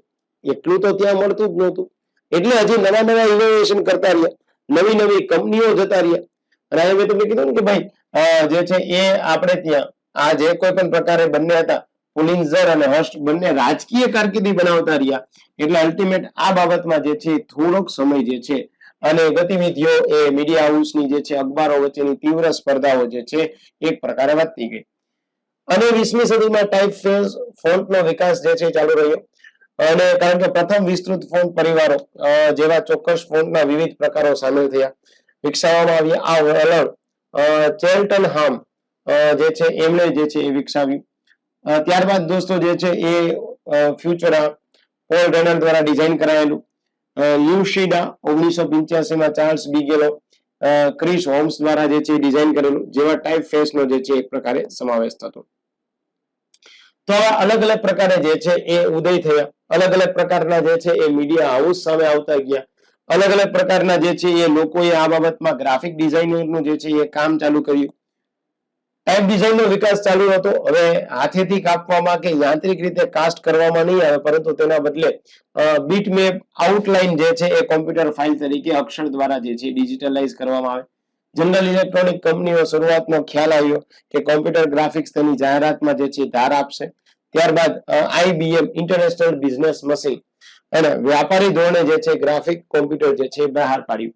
એટલું તો ત્યાં મળતું જ નહોતું. એટલે હજી નવા નવા ઇનોવેશન કરતા રહ્યા, નવી નવી કંપનીઓ જતા રહ્યા. અને હવે મેં તમને કીધું ને કે ભાઈ જે છે એ આપણે ત્યાં આ જે કોઈ પણ પ્રકારે બંને હતા, પુલિન્ઝર અને હર્સ્ટ બંને રાજકીય કારકિર્દી બનાવતા રહ્યા. એટલે અલ્ટિમેટ આ બાબતમાં જે છે થોડોક સમય જે છે અને ગતિવિધિઓ એ મીડિયા હાઉસની જે છે અખબારો વચ્ચેની તીવ્ર સ્પર્ધાઓ જે છે એક પ્રકારે વધતી ગઈ. અને 20મી સદીમાં ટાઈપ ફોન્ટનો વિકાસ જે છે ચાલુ રહ્યો. અને કારણ કે પ્રથમ વિસ્તૃત ફોન્ટ પરિવારો જેવા ચોક્કસ ફોન્ટના વિવિધ પ્રકારો સામેલ થયા, વિકસાવવામાં આવ્યા. આ વલણ ચેલ્ટનહામ જે છે એમણે જે છે એ વિકસાવ્યું. ત્યારબાદ દોસ્તો જે છે એ ફ્યુચરા પોલ રેનર દ્વારા ડિઝાઇન કરાયેલું, લ્યુસિડા 1985માં ચાર્લ્સ બિગેલો, ક્રિસ હોમ્સ દ્વારા જે છે ડિઝાઇન કરેલું, જેવા ટાઈપ ફેસનો જે છે એક પ્રકારે સમાવેશ થતો. તો આવા અલગ અલગ પ્રકારે જે છે એ ઉદય થયા, અલગ અલગ પ્રકારના જે છે એ મીડિયા હાઉસ સામે આવતા ગયા, અલગ અલગ પ્રકારના જે છે એ લોકોએ આ બાબતમાં ગ્રાફિક ડિઝાઇનરનું જે છે એ કામ ચાલુ કર્યું. ટાઈપ ડિઝાઇનનો વિકાસ ચાલુ હતો. હવે હાથેથી કાપવામાં કે યાંત્રિક રીતે કાસ્ટ કરવામાં નહીં આવે, પરંતુ તેના બદલે બીટમેપ આઉટલાઇન જે છે એ કોમ્પ્યુટર ફાઇલ તરીકે અક્ષર દ્વારા જે છે ડિજિટલાઇઝ કરવામાં આવે. જનરલ ઇલેક્ટ્રોનિક કંપનીઓ શરૂઆતનો ખ્યાલ આવ્યો કે કોમ્પ્યુટર ગ્રાફિક્સ તેની જાહેરાતમાં જે છે ધાર આપશે. ત્યારબાદ IBM ઇન્ટરનેશનલ બિઝનેસ મશીન અને વ્યાપારી ધોરણે જે છે ગ્રાફિક કોમ્પ્યુટર જે છે બહાર પાડ્યું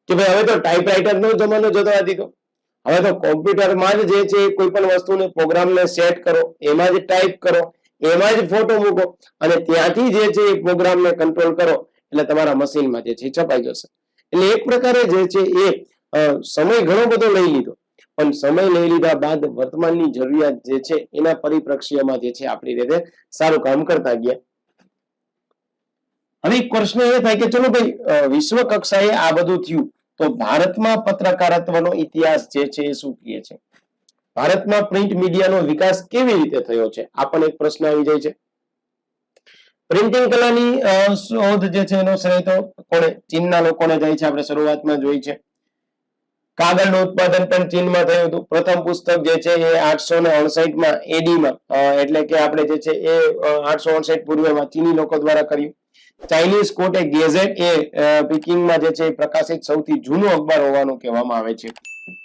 કે ભાઈ હવે તો ટાઈપરાઇટરનો જમાનો જતો દીધો. હવે તો કોમ્પ્યુટરમાં જ જે છે કોઈ પણ વસ્તુને પ્રોગ્રામને સેટ કરો, એમાં જ ટાઈપ કરો, એમાં જ ફોટો મૂકો અને ત્યાંથી જે છે એ પ્રોગ્રામને કંટ્રોલ કરો એટલે તમારા મશીનમાં જે છે છપાઈ જશે. એટલે એક પ્રકારે જે છે એ સમય ઘણો બધો લઈ લીધો, પણ સમય લઈ લીધા બાદ વર્તમાનની જરૂરિયાત જે છે એના પરિપ્રેક્ષ્યમાં જે છે આપણી રીતે સારું કામ કરતા ગયા. હવે એક પ્રશ્ન એ થાય કે ચલો ભાઈ વિશ્વ કક્ષાએ આ બધું થયું, તો ભારતમાં પત્રકારત્વનો ઇતિહાસ જે છે એ શું કહે છે? ભારતમાં પ્રિન્ટ મીડિયાનો વિકાસ કેવી રીતે થયો છે? આ પણ એક પ્રશ્ન આવી જાય છે. પ્રિન્ટિંગ કલાની શોધ જે છે એનો શ્રેય તો કોને? ચીનના લોકોને જાય છે. આપણે શરૂઆતમાં જોઈ છે. કાગળનું ઉત્પાદન પણ ચીનમાં થયું હતું. પ્રથમ પુસ્તક જે છે એ 859માં એડીમાં, એટલે કે આપણે જે છે એ 859 પૂર્વેમાં ચીની લોકો દ્વારા કર્યું. ચાઇનીઝ કોર્ટે ગેઝેટ એ પીકિંગમાં જે છે પ્રકાશિત સૌથી જૂનો અખબાર હોવાનું કહેવામાં આવે છે.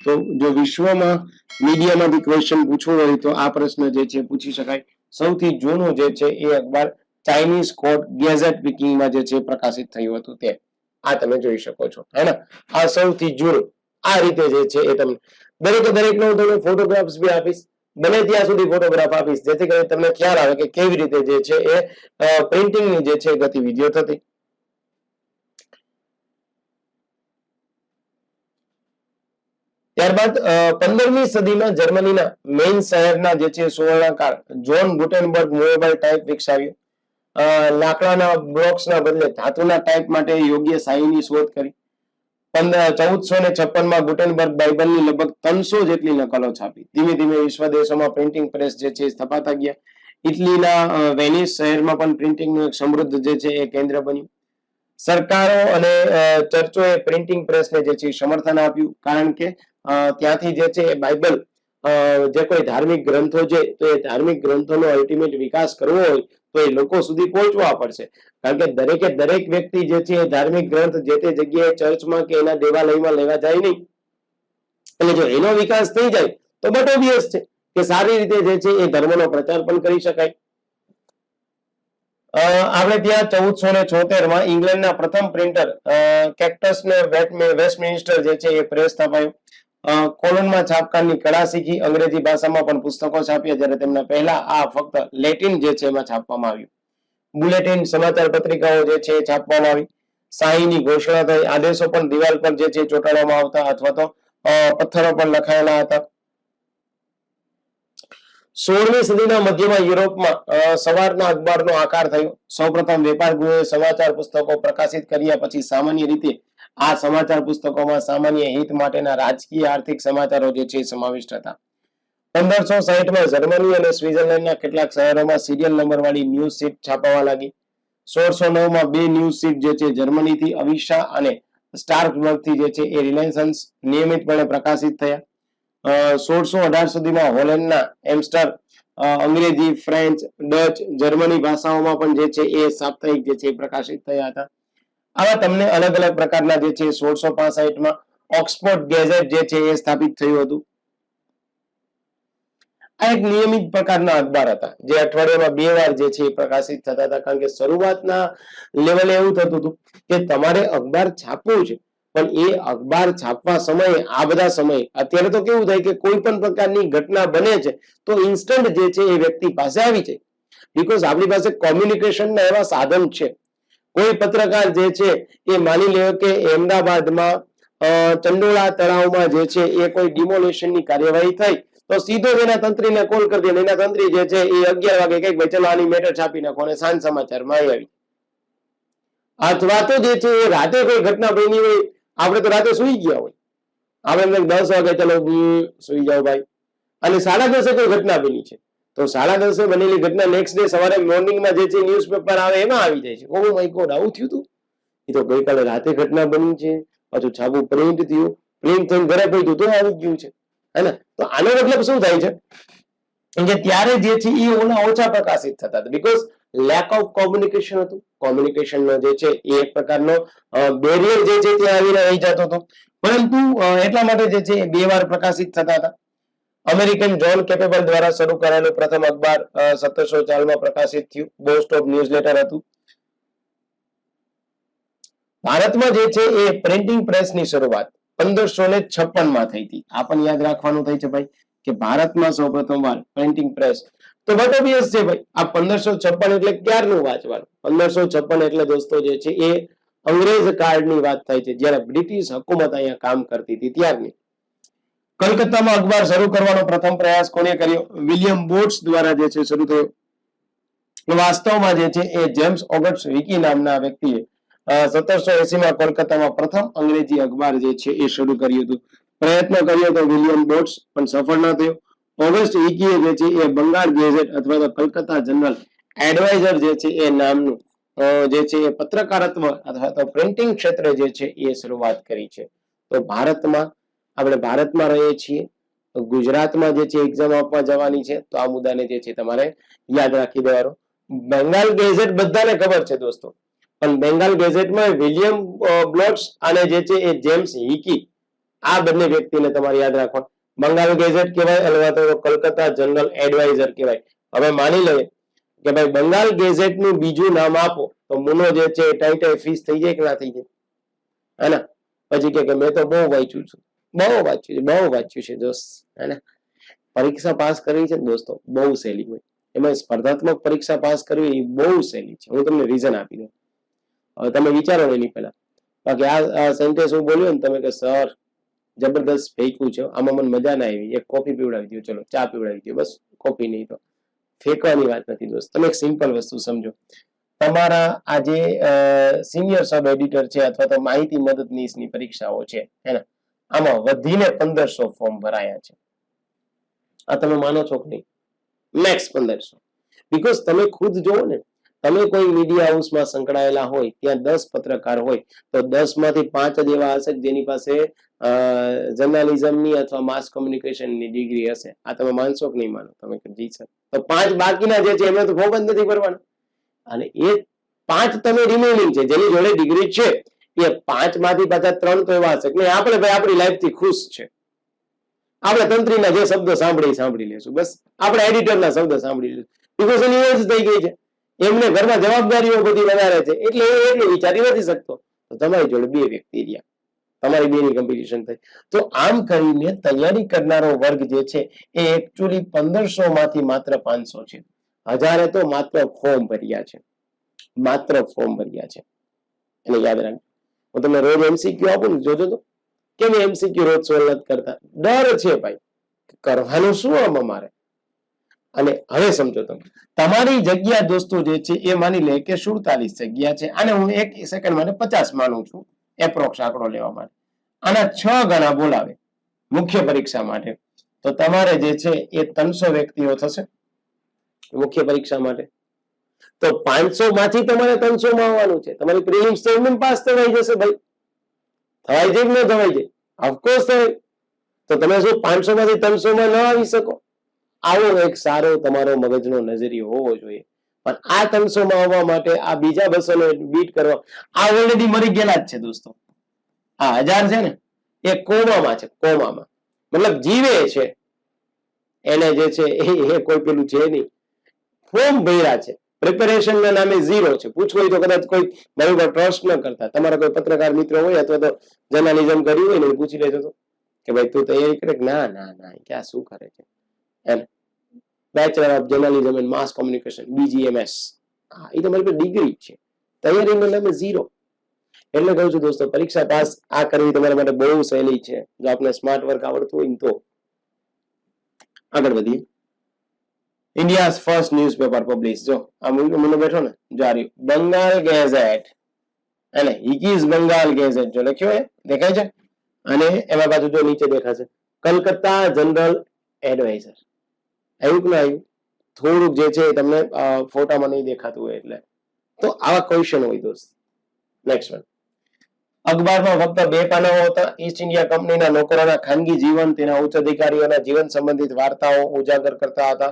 તો જો વિશ્વમાં મીડિયામાંથી ક્વેશ્ચન પૂછવો હોય તો આ પ્રશ્ન જે છે પૂછી શકાય. સૌથી જૂનું જે છે એ અખબાર ચાઇનીઝ કોર્ટ ગેઝેટ પીકિંગમાં જે છે પ્રકાશિત થયું હતું તે આ તમે જોઈ શકો છો, હે ને. આ સૌથી જૂનું. આ રીતે જે છે એ તમને દરેકનો હું તમને ફોટોગ્રાફ્સ બી આપીશ, બને ત્યાં સુધી ફોટોગ્રાફ આપીશ, જેથી કરીને તમને ખ્યાલ આવે કે કેવી રીતે જે છે એ પ્રિન્ટિંગની જે છે ગતિવિધિઓ થતી. ત્યારબાદ 15મી સદીમાં જર્મનીના મેઇન શહેરના જે છે સુવર્ણકાળ જોન ગુટેનબર્ગ મોબાઈલ ટાઈપ વિકસાવ્યો. લાકડાના બ્લોક્સના બદલે ધાતુના ટાઈપ માટે યોગ્ય શાહીની શોધ કરી. 1456માં ગુટેનબર્ગ બાઇબલની લગભગ 300 જેટલી નકલો છાપી. ધીમે ધીમે વિશ્વ દેશોમાં પ્રિન્ટિંગ પ્રેસ જે છે સ્થપાતા ગયા. ઇટલીના વેનિસ શહેરમાં પણ પ્રિન્ટિંગનું એક સમૃદ્ધ જે છે એ કેન્દ્ર બન્યું. સરકારો અને ચર્ચોએ પ્રિન્ટિંગ પ્રેસને જે છે સમર્થન આપ્યું, કારણ કે ત્યાંથી જે છે એ બાઇબલ જે કોઈ ધાર્મિક ગ્રંથો છે તો એ ધાર્મિક ગ્રંથોનો અલ્ટિમેટ વિકાસ કરવો હોય તો એ લોકો સુધી પહોંચવા પડશે. કારણ કે દરેક વ્યક્તિ જે છે એ ધાર્મિક ગ્રંથ જે તે જગ્યાએ ચર્ચમાં કે એના દેવાલયમાં લેવા જાય નહીં. એટલે જો એનો વિકાસ થઈ જાય તો બટ ઓબ્વિયસ છે કે સારી રીતે જે છે એ ધર્મનો પ્રચાર પણ કરી શકાય. આપણે ત્યાં 1476 માં ઇંગ્લેન્ડના પ્રથમ પ્રિન્ટર કેક્ટસ ને વેસ્ટમિનિસ્ટર જે છે એ પ્રેસ સ્થપાયું. કોલોનમાં છાપકામની કળા શીખી. અંગ્રેજી ભાષામાં પણ પુસ્તકો છાપ્યા, જ્યારે તેમના પહેલા આ ફક્ત લેટિન જે છે એમાં છાપવામાં આવ્યું. બુલેટિન સમાચાર પત્રિકાઓ જે છે એ છાપવામાં આવી. શાહીની ઘોષણા થઈ. આદેશો પણ દિવાલ પર જે છે ચોંટાડવામાં આવતા અથવા તો પથ્થરો પર લખાયેલા હતા. 16મી સદીના મધ્યમાં યુરોપમાં સવારના અખબારનો આકાર થયો. સૌપ્રથમ વેપાર ગૃહોએ સમાચાર પુસ્તકો પ્રકાશિત કર્યા. પછી સામાન્ય રીતે આ સમાચાર પુસ્તકોમાં સામાન્ય હિત માટેના રાજકીય આર્થિક સમાચારો જે છે સમાવિષ્ટ હતા. 1560માં જર્મની અને સ્વિટ્ઝરલેન્ડના કેટલાક શહેરોમાં સિરિયલ નંબર વાળી ન્યૂઝ શીટ છાપવા લાગી. 1609માં 2 ન્યૂઝ શીટ જે છે જર્મનીથી અવિશા અને સ્ટાર્કબર્ગથી જે છે એ રિલાયન્સ નિયમિતપણે પ્રકાશિત થયા. 1618 સુધીમાં હોલેન્ડના એમ્સ્ટર અંગ્રેજી, ફ્રેન્ચ, ડચ, જર્મની ભાષાઓમાં પણ જે છે એ સાપ્તાહિક જે છે એ પ્રકાશિત થયા હતા. આવા તમને અલગ અલગ પ્રકારના જે છે 1665માં ઓક્સફોર્ડ ગેઝેટ જે છે એ સ્થાપિત થયું હતું. આ એક નિયમિત પ્રકારના અખબાર હતા જે અઠવાડિયામાં 2 વાર જે છે એ પ્રકાશિત થતા હતા. કારણ કે શરૂઆતના લેવલે એવું થતું હતું કે તમારે અખબાર છાપવું છે, પણ એ અખબાર છાપવા સમયે આ બધા સમયે અત્યારે તો કેવું થાય કે કોઈ પણ પ્રકારની ઘટના બને છે તો ઇન્સ્ટન્ટ જે છે એ વ્યક્તિ પાસે આવી જાય. બીકોઝ આપણી પાસે કોમ્યુનિકેશનના એવા સાધન છે. કોઈ પત્રકાર જે છે એ માની લે કે અમદાવાદમાં ચંડોળા તળાવમાં જે છે એ કોઈ ડિમોલેશનની કાર્યવાહી થઈ તો સીધો જ એના તંત્રીને કોલ કરી દે. એના તંત્રી જે છે એ 11 વાગે કઈક ભાઈ ચલો આની મેટર છાપી નાખો અને સાંજ સમાચારમાં આવી. અથવા તો જે છે એ રાતે કોઈ ઘટના બની હોય, આપણે તો રાતે સુઈ ગયા હોય, આપણે 10 વાગે ચલો સુઈ જાઓ ભાઈ, અને 10:30 કોઈ ઘટના બની છે તો 10:30 બનેલી ઘટના નેક્સ્ટ ડે સવારે મોર્નિંગમાં જે છે ન્યૂઝપેપર આવે એમાં આવી જાય છે. ઓ માય ગોડ, આવું થયું હતું? એ તો ગઈકાલે રાતે ઘટના બની છે, પાછું છાપું પ્રિન્ટ થયું, પ્રિન્ટ થઈને ઘરે પડ્યું તો આવી ગયું છે, હે ને? તો આનો મતલબ શું થાય છે કે ત્યારે જે છે એ ઓછા પ્રકાશિત થતા હતા. બીકોઝ લેક ઓફ કોમ્યુનિકેશન હતું. કોમ્યુનિકેશનનો જે છે એ એક પ્રકારનો બેરિયર જે છે ત્યાં આવીને રહી જતો હતો. પરંતુ એટલા માટે જે છે એ 2 વાર પ્રકાશિત થતા હતા. અમેરિકન જોન કેપેબલ દ્વારા શરૂ કરાયેલું પ્રથમ અખબાર 1704માં પ્રકાશિત થયું. બોસ્ટ ઓફ ન્યૂઝલેટર હતું. ભારતમાં જે છે એ પ્રિન્ટિંગ પ્રેસની શરૂઆત 1556માં થઈ હતી. આ પણ યાદ રાખવાનું થાય છે ભાઈ કે ભારતમાં સૌપ્રથમવાર પ્રિન્ટિંગ પ્રેસ. તો વોટ ઓબવિયસ છે ભાઈ, આ 1556 એટલે ક્યારનું વાંચવાનું? 1556 એટલે દોસ્તો જે છે એ અંગ્રેજ કાળની વાત થાય છે, જ્યારે બ્રિટિશ હુકુમત અહીંયા કામ કરતી હતી ત્યારની. કલકત્તામાં અખબાર શરૂ કરવાનો પ્રથમ પ્રયાસ કોણે કર્યો? વિલિયમ બોટ્સ દ્વારા જે છે શરૂ થયો. વાસ્તવમાં જે છે એ જેમ્સ ઓગસ્ટ વિકી નામના વ્યક્તિએ 1780માં કોલકાતામાં પ્રથમ અંગ્રેજી અખબાર જે છે એ શરૂ કર્યું હતું. પ્રયત્ન કર્યો તો વિલિયમ બોટ્સ, પણ સફળ ન થયો. ઓગસ્ટ વિકીએ જે છે એ બંગાળ ગેઝેટ અથવા તો કલકત્તા જનરલ એડવાઇઝર જે છે એ નામનું જે છે એ પત્રકારત્વ અથવા તો પ્રિન્ટિંગ ક્ષેત્રે જે છે એ શરૂઆત કરી છે. તો ભારતમાં આપણે ભારતમાં રહીએ છીએ, ગુજરાતમાં જે છે એક્ઝામ આપવા જવાની છે, તો આ મુદ્દાને જે છે તમારે યાદ રાખી દેવાનો. બંગાળ ગેઝેટ બધાને ખબર છે દોસ્તો, પણ બેંગાલ ગેઝેટમાં વિલિયમ બ્લોટ્સ અને જે છે એ જેમ્સ હિકી, આ બંને વ્યક્તિને તમારે યાદ રાખવા. બંગાળ ગેઝેટ કહેવાય અથવા તો કલકત્તા જનરલ એડવાઇઝર કહેવાય. હવે માની લઈએ કે ભાઈ બંગાળ ગેઝેટનું બીજું નામ આપો તો મુનો જે છે ટાઈ ફીસ થઈ જાય કે ના થઈ જાય, હે ને? પછી કે મેં તો બહુ વાંચ્યું છે, બહુ વાંચ્યું છે દોસ્ત, હે ને? પરીક્ષા પાસ કરવી છે દોસ્તો બહુ સહેલી હોય, એમાં સ્પર્ધાત્મક પરીક્ષા પાસ કરવી એ બહુ સહેલી છે. હું તમને રીઝન આપી દઉં. હવે તમે વિચારો એની પહેલા, બાકી આ સેન્ટેન્સ હું બોલ્યો ને તમે કે સર જબરદસ્ત ફેંક્યું છે, આમાં મને મજા ના આવી, એક કોફી પીવડાવી દો, ચલો ચા પીવડાવી દો, બસ કોફી નહીં. તો ફેંકવાની વાત નથી દોસ્ત. તમે એક સિમ્પલ વસ્તુ સમજો, તમારા આ જે સિનિયર સબ એડિટર છે અથવા તો માહિતી મદદનીશની પરીક્ષાઓ છે, હે ને, આમાં વધીને 1500 ફોર્મ ભરાયા છે. આ તમે માનો છો કે નહીં? મેક્સ 1500. બીકોઝ તમે ખુદ જોવો ને, તમે કોઈ મીડિયા હાઉસમાં સંકળાયેલા હોય, ત્યાં 10 પત્રકાર હોય તો 10 માંથી 5 જ એવા હશે જેની પાસે જર્નાલિઝમની અથવા માસ કોમ્યુનિકેશનની ડિગ્રી હશે. આ તમે માનશો કે નહીં માનો? તમે જી સર. તો 5 બાકીના જે છે એમને તો ફોર્મ જ નથી ભરવાના. અને એ 5 તમે રિમેનિંગ છે જેની જોડે ડિગ્રી છે, એ 5 માંથી પાછા 3 તો એવા હશે કે આપણે ભાઈ આપણી લાઈફથી ખુશ છે, આપણે તંત્રીના જે શબ્દો સાંભળી લેશું, બસ આપણે એડિટરના શબ્દ સાંભળી લેશું, બીકોઝ એની એજ થઈ ગઈ છે. એમને ઘરમાં જવાબદારીઓ બધી વધારે છે એટલે એ એટલું વિચારી નથી શકતો. તો તમારી જોડે બે વ્યક્તિ રહ્યા, તમારી બેની કોમ્પિટિશન થઈ. તો આમ કરીને તૈયારી કરનારો વર્ગ જે છે એ એકચ્યુઅલી 1500 માંથી માત્ર 500 છે. હજારે તો માત્ર ફોર્મ ભર્યા છે, માત્ર ફોર્મ ભર્યા છે. એટલે યાદ રાખજો, હું તમને રોજ એમસીક્યુ આપું ને, જોજો તો કેમ એમસીક્યુ રોજ સોલ્વ નથી કરતા? ડર છે ભાઈ, કરવાનું શું આમાં મારે. અને હવે સમજો તમે, તમારી જગ્યા દોસ્તો જે છે એ માની લે કે 47 જગ્યા છે, અને હું એક સેકન્ડ માટે 50 માનું છું, એપ્રોક્સ આંકડો લેવા માટે. આના 6 ગણા બોલાવે મુખ્ય પરીક્ષા માટે, તો તમારે જે છે એ 300 વ્યક્તિઓ થશે મુખ્ય પરીક્ષા માટે. તો 500 માંથી તમારે 300 માં આવવાનું છે. તમારી પ્રિલિમ્સ તો એમને પાસ થવાઈ જશે ભાઈ. થવાય છે કે ન થવાય છે? ઓફકોર્સ થવાય. તો તમે શું 500 માંથી 300 માં ન આવી શકો? આવો એક સારો તમારો મગજનો નજરિયો હોવો જોઈએ. પણ આ 300 માં આવવા માટે આ બીજા 200 ને બીટ કરવા, આ ઓલરેડી મરી ગયેલા જ છે દોસ્તો. આ 1000 છે ને એ કોમામાં છે, કોમામાં મતલબ જીવે છે. એને જે છે એ કોઈ પેલું છે નહીં, ફોર્મ ભર્યા છે, પ્રિપેરેશન ના નામે ઝીરો છે. પૂછવું હોય તો કદાચ કોઈ મારી ઉપર ટ્રસ્ટ ન કરતા તમારા કોઈ પત્રકાર મિત્રો હોય અથવા તો જર્નાલિઝમ કર્યું હોય ને પૂછી લેજો તો કે ભાઈ તું તૈયારી કરે? ના ના ના, ક્યાં શું કરે છે એમ. Bachelor of journalism and mass communication, BGMS, એ તમારી પર ડિગ્રી છે, તૈયારીના નામે ઝીરો. એટલે કહું છું દોસ્તો, પરીક્ષા પાસ આ કરવી તમારા માટે બહુ સહેલી છે જો આપને સ્માર્ટ વર્ક આવડતું હોય ને તો. આગળ વધીએ. ઇન્ડિયાઝ ફર્સ્ટ ન્યૂઝપેપર પબ્લિશ, જો આ મને બેઠો ને જારી બંગાળ ગેઝેટ, અને હિકીઝ બંગાળ ગેઝેટ જો લખ્યો હોય દેખાય છે. અને એમાં પાછું જો નીચે દેખાશે કલકત્તા જનરલ એડવાઇઝર. આવ્યું કે ના આવ્યું? થોડુંક જે છે તમને ફોટામાં નહીં દેખાતું હોય એટલે. તો આવા ક્વેશ્ચન હોય દોસ્ત. Next one. અખબારમાં ફક્ત 2 પાનાઓ હતા. ઈસ્ટ ઇન્ડિયા કંપનીના નોકરોના ખાનગી જીવન, તેના ઉચ્ચ અધિકારીઓના જીવન સંબંધિત વાર્તાઓ ઉજાગર કરતા હતા.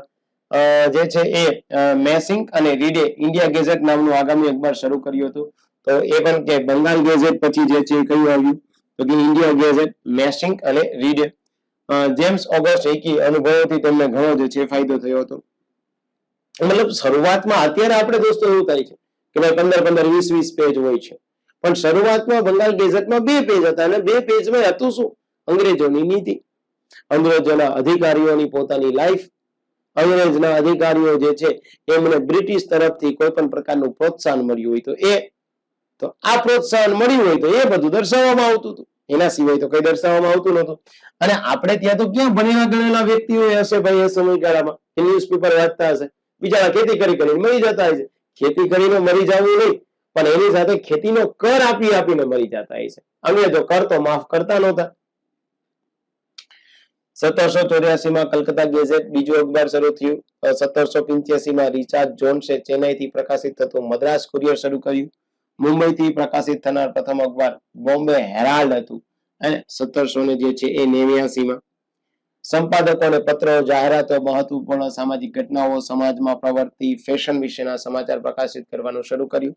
જે છે એ મેસિંગ અને રીડે ઇન્ડિયા ગેઝેટ નામનું આગામી અખબાર શરૂ કર્યું હતું. તો એ પણ કે બંગાળ ગેઝેટ પછી જે છે કયું આવ્યું તો કે ઇન્ડિયા ગેઝેટ, મેસિંગ અને રીડે. જેમ્સ ઓગસ્ટ એકી અનુભવોથી તેમને ઘણો જે છે ફાયદો થયો હતો. મતલબ શરૂઆતમાં, અત્યારે આપણે દોસ્તો એવું થાય છે કે ભાઈ 15 20 પેજ હોય છે, પણ શરૂઆતમાં બંગાળ ગેઝેટમાં 2 પેજ હતા, અને 2 પેજમાં હતું શું? અંગ્રેજોની નીતિ, અંગ્રેજોના અધિકારીઓની પોતાની લાઈફ, અંગ્રેજના અધિકારીઓ જે છે એમને બ્રિટિશ તરફથી કોઈ પણ પ્રકારનું પ્રોત્સાહન મળ્યું હોય તો આ પ્રોત્સાહન મળ્યું હોય તો એ બધું દર્શાવવામાં આવતું હતું. એના સિવાય તો કઈ દર્શાવવામાં આવતું નહોતું. અને આપણે ત્યાં તો ક્યાં ભણેલા ગણેલા વ્યક્તિઓ હશે ભાઈ એ સમયગાળામાં કે ન્યૂઝપેપર વાંચતા હશે? બિચારા ખેતી કરીને મરી જતા હશે. ખેતી કરીને મરી જવું નહીં, પણ એની સાથે ખેતીનો કર આપીને મરી જતા હશે. અંગ્રેજો કર તો માફ કરતા નહોતા. 1784 માં કલકત્તા ગેઝેટ બીજું અખબાર શરૂ થયું. 1785 માં રિચાર્ડ જોન્સે ચેન્નઈથી પ્રકાશિત થતું મદ્રાસ કુરિયર શરૂ કર્યું. મુંબઈથી પ્રકાશિત થનાર પ્રથમ અખબાર બોમ્બે હેરાલ્ડ હતું. અને 1789 માં સંપાદકો અને પત્રો, જાહેરાતો, મહત્વપૂર્ણ સામાજિક ઘટનાઓ, સમાજમાં પ્રવર્તી ફેશન વિશેના સમાચાર પ્રકાશિત કરવાનું શરૂ કર્યું.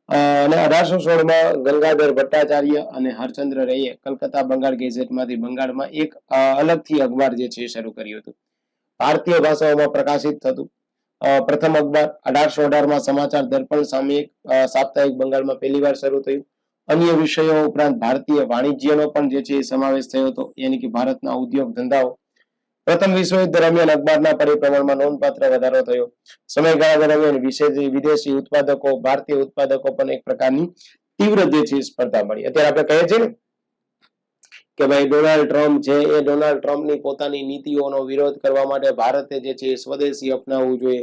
અને 1816 માં ગંગાધર ભટ્ટાચાર્ય અને હરચંદ્ર રેએ કલકત્તા બંગાળ ગેઝેટમાંથી બંગાળમાં એક અલગથી અખબાર જે છે શરૂ કર્યું હતું. ભારતીય ભાષાઓમાં પ્રકાશિત થતું પ્રથમ અખબાર. 1818 માં સમાચાર દર્પણ સાપ્તાહિક બંગાળમાં પહેલીવાર શરૂ થયું. અન્ય વિષયો ઉપરાંત ભારતીય વાણિજ્યનો પણ જે છે સમાવેશ થયો હતો, યાની કે ભારતના ઉદ્યોગ ધંધાઓ. પ્રથમ વિશ્વયુદ્ધ દરમિયાન અખબારના પરિભ્રમણમાં નોંધપાત્ર વધારો થયો. સમયગાળા દરમિયાન વિદેશી ઉત્પાદકો, ભારતીય ઉત્પાદકો પણ એક પ્રકારની તીવ્ર જે છે સ્પર્ધા મળી. અત્યારે આપણે કહીએ છીએ ને કે ભાઈ ડોનાલ્ડ ટ્રમ્પ છે, એ ડોનાલ્ડ ટ્રમ્પની પોતાની નીતિઓનો વિરોધ કરવા માટે ભારતે જે છે સ્વદેશી અપનાવવું જોઈએ.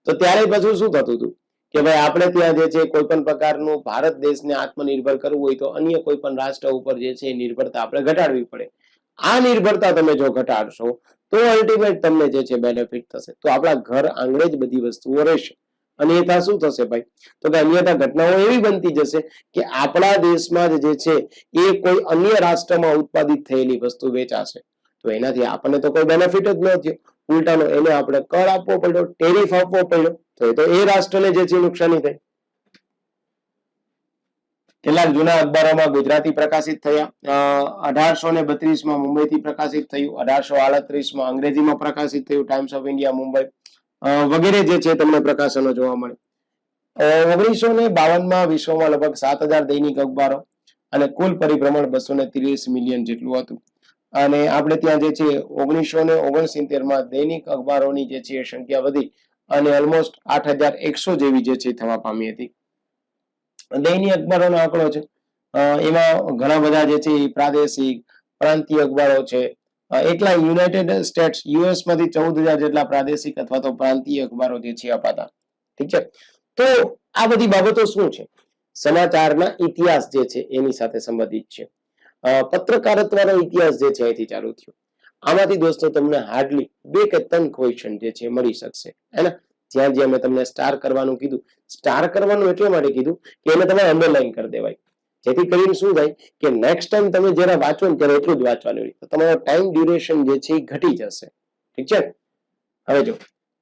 તો ત્યારે પછી શું થતું હતું કે ભાઈ આપણે ત્યાં જે છે કોઈ પણ પ્રકારનું ભારત દેશને આત્મનિર્ભર કરવું હોય તો અન્ય કોઈ પણ રાષ્ટ્ર ઉપર જે છે નિર્ભરતા આપણે ઘટાડવી પડે. આ નિર્ભરતા તમે જો ઘટાડશો તો અલ્ટિમેટ તમને જે છે બેનિફિટ થશે. તો આપણા ઘર આંગણે જ બધી વસ્તુઓ રહેશે. અન્યથા શું થશે ભાઈ? તો કે અન્યથા ઘટનાઓ એવી બનતી જશે કે આપણા દેશમાં જે છે એ કોઈ અન્ય રાષ્ટ્રમાં ઉત્પાદિત થયેલી વસ્તુ વેચાશે. તો એનાથી આપણને તો કોઈ બેનિફિટ જ ન થયો. ઉલટાનો એને આપણે કર આપવો પડ્યો, ટેરિફ આપવો પડ્યો. તો એ રાષ્ટ્રને જે છે નુકસાની થઈ. કેટલાક જૂના અખબારોમાં ગુજરાતી પ્રકાશિત થયા. 1832 માં મુંબઈથી પ્રકાશિત થયું. 1838 માં અંગ્રેજીમાં પ્રકાશિત થયું ટાઈમ્સ ઓફ ઇન્ડિયા મુંબઈ. વગેરે જે છે તમને પ્રકાશનો જોવા મળે. 1952માં વિશ્વમાં લગભગ 7,000 દૈનિક અખબારો અને કુલ પરિભ્રમણ 230 મિલિયન જેટલું હતું. અને આપણે ત્યાં જે છે 1969માં દૈનિક અખબારોની જે છે સંખ્યા વધી અને ઓલમોસ્ટ 8,100 જેવી જે છે થવા પામી હતી. દૈનિક અખબારોનો આંકડો છે એમાં ઘણા બધા જે છે પ્રાદેશિક પ્રાંતીય અખબારો છે. એટલા યુનાઇટેડ સ્ટેટ્સ યુએસ માંથી 14,000 જેટલા પ્રાદેશિક અથવા તો પ્રાંતીય અખબારો જે છે અપાતા. ઠીક છે. તો આ બધી બાબતો શું છે? સમાચારના ઇતિહાસ જે છે એની સાથે સંબંધિત છે. પત્રકારત્વનો ઇતિહાસ જે છે અહીંથી ચાલુ થયો. આમાંથી દોસ્તો તમને હાર્ડલી 2 કે 3 ક્વેશ્ચન જે છે મળી શકશે. હે ને? જ્યાં જ્યાં મેં તમને સ્ટાર કરવાનું કીધું, સ્ટાર કરવાનું એટલા માટે કીધું કે એને તમે અંડરલાઈન કરી દેવાય. જેથી કરીને શું થાય કે નેક્સ્ટ ટાઈમ તમે જ્યારે વાંચો ને ત્યારે એટલું જ વાંચવાનું હોય તો તમારો ટાઈમ ડ્યુરેશન જે છે એ ઘટી જશે. ઠીક છે. હવે જો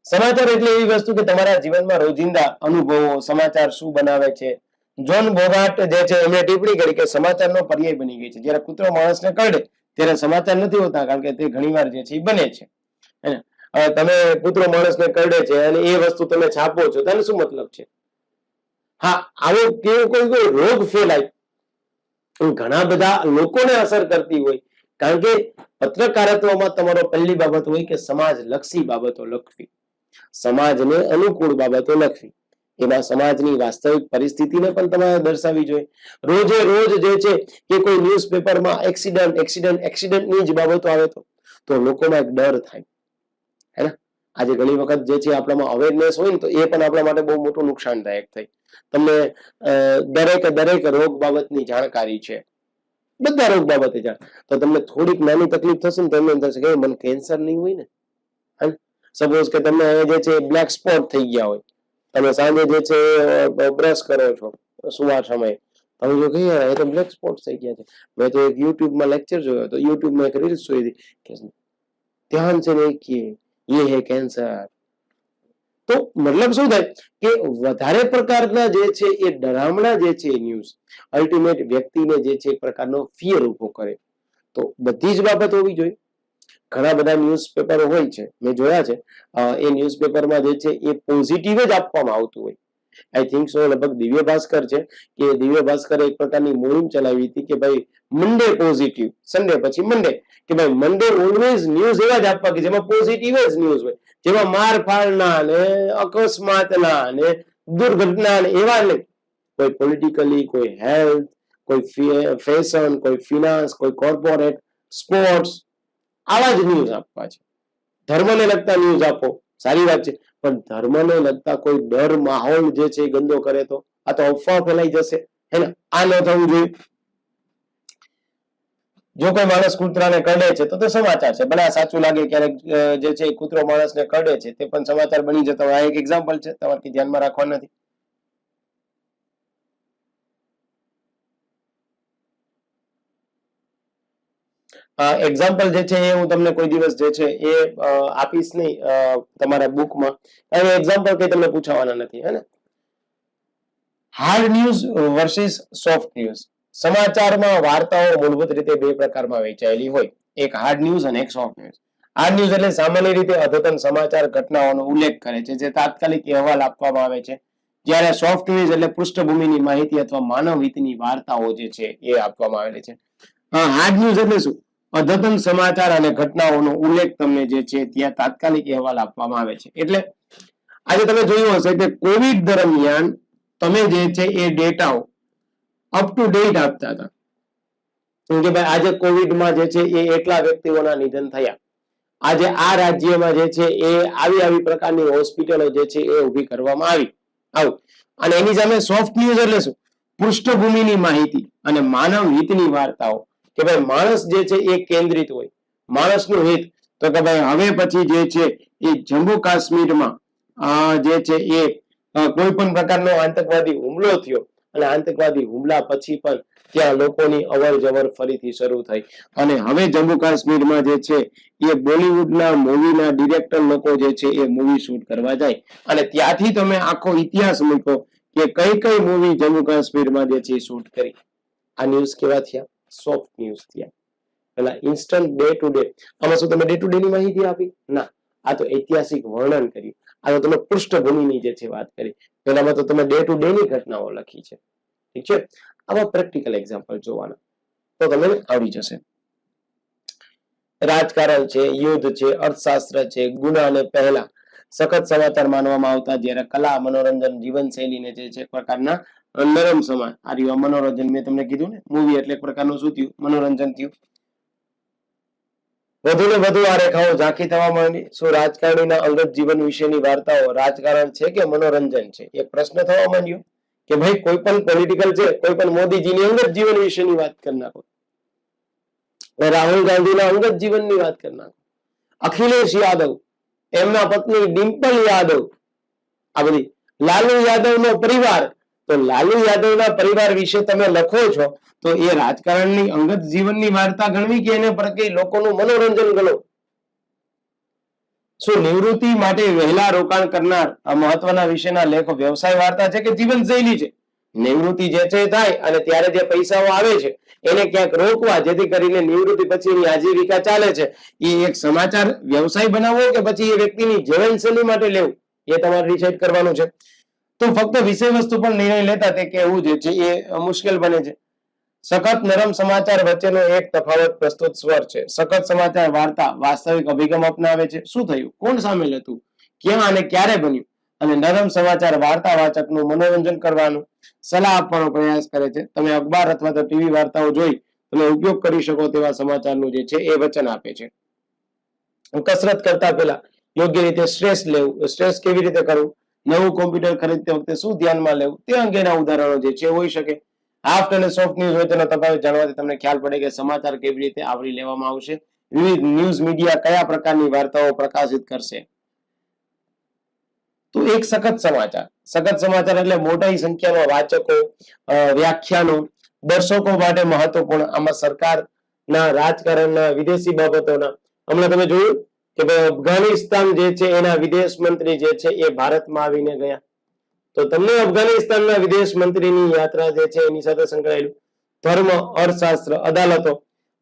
સમાચાર એટલે એવી વસ્તુ કે તમારા જીવનમાં રોજિંદા અનુભવો સમાચાર શું બનાવે છે. જોન બોગાર્ટ જે છે એમણે ટિપ્પણી કરી કે સમાચારનો પર્યાય બની ગઈ છે. જ્યારે કૂતરો માણસને કરડે ત્યારે સમાચાર નથી હોતા કારણ કે તે ઘણીવાર જે છે એ બને છે. હવે તમે કૂતરો માણસને કરડે છે અને એ વસ્તુ તમે છાપો છો તેનો શું મતલબ છે? હા, આવો કેવો કોઈ રોગ ફેલાય ઘણા બધા લોકોને અસર કરતી હોય કારણ કે પત્રકારત્વમાં તમારો પહેલી બાબત હોય કે સમાજ લક્ષી બાબતો લખવી, સમાજને અનુકૂળ બાબતો લખવી. એમાં સમાજની વાસ્તવિક પરિસ્થિતિને પણ તમારે દર્શાવવી જોઈએ. રોજે રોજ જે છે કે કોઈ ન્યૂઝપેપરમાં એક્સિડન્ટની જ બાબતો આવે તો લોકોમાં એક ડર થાય. હે ને? આજે ઘણી વખત જે છે આપણામાં અવેરનેસ હોય ને તો એ પણ આપણા માટે બહુ મોટું નુકસાનદાયક થાય. તમને દરેક રોગ બાબતની જાણકારી છે, બધા રોગ બાબતે જાણ તો તમને થોડીક નાની તકલીફ થશે ને તમને એમ થશે કે મને કેન્સર નહીં હોય ને. સપોઝ કે તમને જે છે બ્લેક સ્પોટ થઈ ગયા હોય, તમે સાંજે જે છે બ્રશ કરો છો સુવા સમયે તમે જો કહીએ એ તો બ્લેક સ્પોટ થઈ ગયા છે. મેં તો એક યુટ્યુબમાં લેક્ચર જોયો તો યુટ્યુબમાં એક રીલ્સ જોઈ હતી કે ધ્યાન से देखिए ये है कैंसर. તો મતલબ શું થાય કે વધારે પ્રકારના જે છે એ ડરામણા જે છે ન્યૂઝ અલ્ટિમેટ વ્યક્તિને જે છે એક પ્રકારનો ફિયર ઉભો કરે. તો બધી જ બાબત હોવી જોઈએ. ઘણા બધા ન્યૂઝપેપરો હોય છે મેં જોયા છે એ ન્યૂઝપેપરમાં જે છે એ પોઝિટિવ જ આપવામાં આવતું હોય. આઈ થિંક સો લગભગ દિવ્ય ભાસ્કર છે કે દિવ્ય ભાસ્કરે એક પ્રકારની મુહિમ ચલાવી હતી કે ભાઈ મંડે પોઝિટિવ, સન્ડે પછી મંડે કે ભાઈ મંડે ઓલવેઝ ન્યૂઝ એવા જ આપવા કે જેમાં પોઝિટિવ જ ન્યૂઝ હોય, જેમાં મારફાડના ને અકસ્માતના ને દુર્ઘટના ને એવા નહીં. કોઈ પોલિટિકલી, કોઈ હેલ્થ, કોઈ ફેશન, કોઈ ફિનાન્સ, કોઈ કોર્પોરેટ, સ્પોર્ટ્સ, આવા જ ન્યૂઝ આપવા છે. ધર્મને લગતા ન્યૂઝ આપો, સારી વાત છે, પણ ધર્મને લગતા કોઈ ડર માહોલ જે છે એ ગંદો કરે તો આ તો અફવા ફેલાઈ જશે. હે ને? આ ન થવું જોઈએ. જો કોઈ માણસ કૂતરાને કરડે છે તો સમાચાર છે, ભલે સાચું લાગે ક્યારેક જે છે કૂતરો માણસને કરડે છે તે પણ સમાચાર બની જતા હોય. આ એક એક્ઝામ્પલ છે, તમારે ધ્યાનમાં રાખવા નથી. એક્ઝામ્પલ જે છે એ હું તમને કોઈ દિવસ જે છે એ આપીશ નહીં તમારા બુકમાં. હવે એક્ઝામ્પલ કઈ તમને પૂછાવાના નથી. હે ને? Hard news versus soft news. સમાચારમાં વાર્તાઓ મૂળભૂત રીતે 2 પ્રકારમાં વહેંચાયેલી હોય, એક હાર્ડ ન્યૂઝ અને એક સોફ્ટ ન્યૂઝ. હાર્ડ ન્યૂઝ એટલે સામાન્ય રીતે અદ્યતન સમાચાર ઘટનાઓનો ઉલ્લેખ કરે છે, જે તાત્કાલિક અહેવાલ આપવામાં આવે છે. જ્યારે સોફ્ટ ન્યૂઝ એટલે પૃષ્ઠભૂમિની માહિતી અથવા માનવ હિતની વાર્તાઓ જે છે એ આપવામાં આવેલી છે. હાર્ડ ન્યૂઝ એટલે શું? અદ્યતન સમાચાર અને ઘટનાઓનો ઉલ્લેખ તમને જે છે ત્યાં તાત્કાલિક અહેવાલ આપવામાં આવે છે. એટલે આજે તમે જોયું હશે કે કોવિડ દરમિયાન તમે જે છે એ ડેટાઓ અપ ટુ ડેટ આપતા હતા કે ભાઈ આજે કોવિડમાં જે છે એ એટલા વ્યક્તિઓના નિધન થયા, આજે આ રાજ્યમાં જે છે એ આવી પ્રકારની હોસ્પિટલો જે છે એ ઊભી કરવામાં આવી. આવું. અને એની સામે સોફ્ટ ન્યૂઝ એટલે શું? પૃષ્ઠભૂમિની માહિતી અને માનવ હિતની વાર્તાઓ કે ભાઈ માણસ જે છે એ કેન્દ્રિત હોય, માણસનું હિત. તો કે ભાઈ હવે પછી જે છે એ જમ્મુ કાશ્મીરમાં જે છે એ કોઈ પણ પ્રકારનો આતંકવાદી હુમલો થયો અને આતંકવાદી હુમલા પછી પણ ત્યાં લોકોની અવર જવર ફરીથી શરૂ થઈ અને હવે જમ્મુ કાશ્મીરમાં જે છે એ બોલિવૂડના મૂવીના ડિરેક્ટર લોકો જે છે એ મૂવી શૂટ કરવા જાય અને ત્યાંથી તમે આખો ઇતિહાસ મૂકો કે કઈ મૂવી જમ્મુ કાશ્મીરમાં જે છે શૂટ કરી. આ ન્યૂઝ કેવા થયા? સોફ્ટ ન્યૂઝ થયા. પેલા ઇન્સ્ટન્ટ ડે ટુ ડે. આમાં શું તમે ડે ટુ ડે ની માહિતી આપી? ના, આ તો ઐતિહાસિક વર્ણન કર્યું. આ તો તમે પૃષ્ઠભૂમિની જે છે વાત કરી, પેલામાં તો તમે ડે ટુ ડે ની ઘટનાઓ લખી છે. ઠીક છે, આવા પ્રેક્ટિકલ એક્ઝામ્પલ જોવાના તો તમને આવડી જશે. રાજકારણ છે, યુદ્ધ છે, અર્થશાસ્ત્ર છે, ગુના અને પહેલા સખત સમાચાર માનવામાં આવતા, જ્યારે કલા, મનોરંજન, જીવનશૈલીને જે છે પ્રકારના નરમ સમાજ, આ રહ્યું મનોરંજન, મેં તમને કીધું ને મૂવી એટલે એક પ્રકારનું શું થયું, મનોરંજન થયું. વધુ ને વધુ આ રેખાઓ ઝાંખી થવા માંડી. શું રાજકારણીના અંગત જીવન વિશેની વાર્તાઓ રાજકારણ છે કે મનોરંજન છે? એક પ્રશ્ન થવા માંડ્યો કે ભાઈ કોઈ પણ પોલિટિકલ છે, કોઈ પણ મોદીજીની અંગત જીવન વિશેની વાત કરી નાખો, રાહુલ ગાંધીના અંગત જીવનની વાત કરી નાખો, અખિલેશ યાદવ, એમના પત્ની ડિમ્પલ યાદવ, આ બધી લાલુ યાદવનો પરિવાર, તો લાલુ યાદવના પરિવાર વિશે તમે લખો છો તો એ રાજકારણની અંગત જીવનની વાર્તા ગણવી કે એને પ્રત્યે લોકોનું મનોરંજન ગણો? શું નિવૃત્તિ માટે વહેલા રોકાણ કરનાર મહત્વના વિશેના લેખો વ્યવસાય વાર્તા છે કે જીવનશૈલી છે? નિવૃત્તિ જે છે થાય અને ત્યારે જે પૈસાઓ આવે છે એને ક્યાંક રોકવા, જેથી કરીને નિવૃત્તિ પછીની આજીવિકા ચાલે છે, એ એક સમાચાર વ્યવસાય બનાવવો કે પછી એ વ્યક્તિની જીવનશૈલી માટે લેવું, એ તમારે ડિસાઈડ કરવાનું છે. તો ફક્ત વિષય વસ્તુ પણ નિર્ણય લેતા તે કહેવું જે છે એ મુશ્કેલ બને છે. સખત નરમ સમાચાર વચ્ચેનો એક તફાવત પ્રસ્તુત સ્વર છે. સખત સમાચાર વાર્તા વાસ્તવિક અભિગમ અપનાવે છે, શું થયું, કોણ સામેલ હતું, ક્યાં અને ક્યારે બન્યું, અને નરમ સમાચાર વાર્તા વાચકનું મનોરંજન કરવાનું, સલાહ આપવાનો પ્રયાસ કરે છે. તમે અખબાર અથવા તો ટીવી વાર્તાઓ જોઈ તમે ઉપયોગ કરી શકો તેવા સમાચારનું જે છે એ વચન આપે છે. કસરત કરતા પહેલા યોગ્ય રીતે સ્ટ્રેસ લેવું, સ્ટ્રેસ કેવી રીતે કરવું, નવું કોમ્પ્યુટર ખરીદતી વખતે શું ધ્યાનમાં લેવું, તે અંગેના ઉદાહરણો જે છે હોઈ શકે. હાર્ડ અને સોફ્ટ ન્યૂઝ વચ્ચેનો તફાવત જાણવાથી તમને ખ્યાલ પડે કે સમાચાર કેવી રીતે આવરી લેવામાં આવશે. વિવિધ ન્યૂઝ મીડિયા કયા પ્રકારની વાર્તાઓ પ્રકાશિત કરશે. તો એક સખત સમાચાર એટલે મોટી સંખ્યામાં વાચકો, વ્યાખ્યાનો, દર્શકો માટે મહત્વપૂર્ણ. આમાં સરકારના, રાજકારણના, વિદેશી બાબતોના, હમણાં તમે જોયું કે ભાઈ અફઘાનિસ્તાન જે છે એના વિદેશ મંત્રી જે છે એ ભારતમાં આવીને ગયા, તો તમને અફઘાનિસ્તાનના વિદેશ મંત્રીની યાત્રા જે છે એની સાથે સંકળાયેલું. ધર્મ, અર્થશાસ્ત્ર,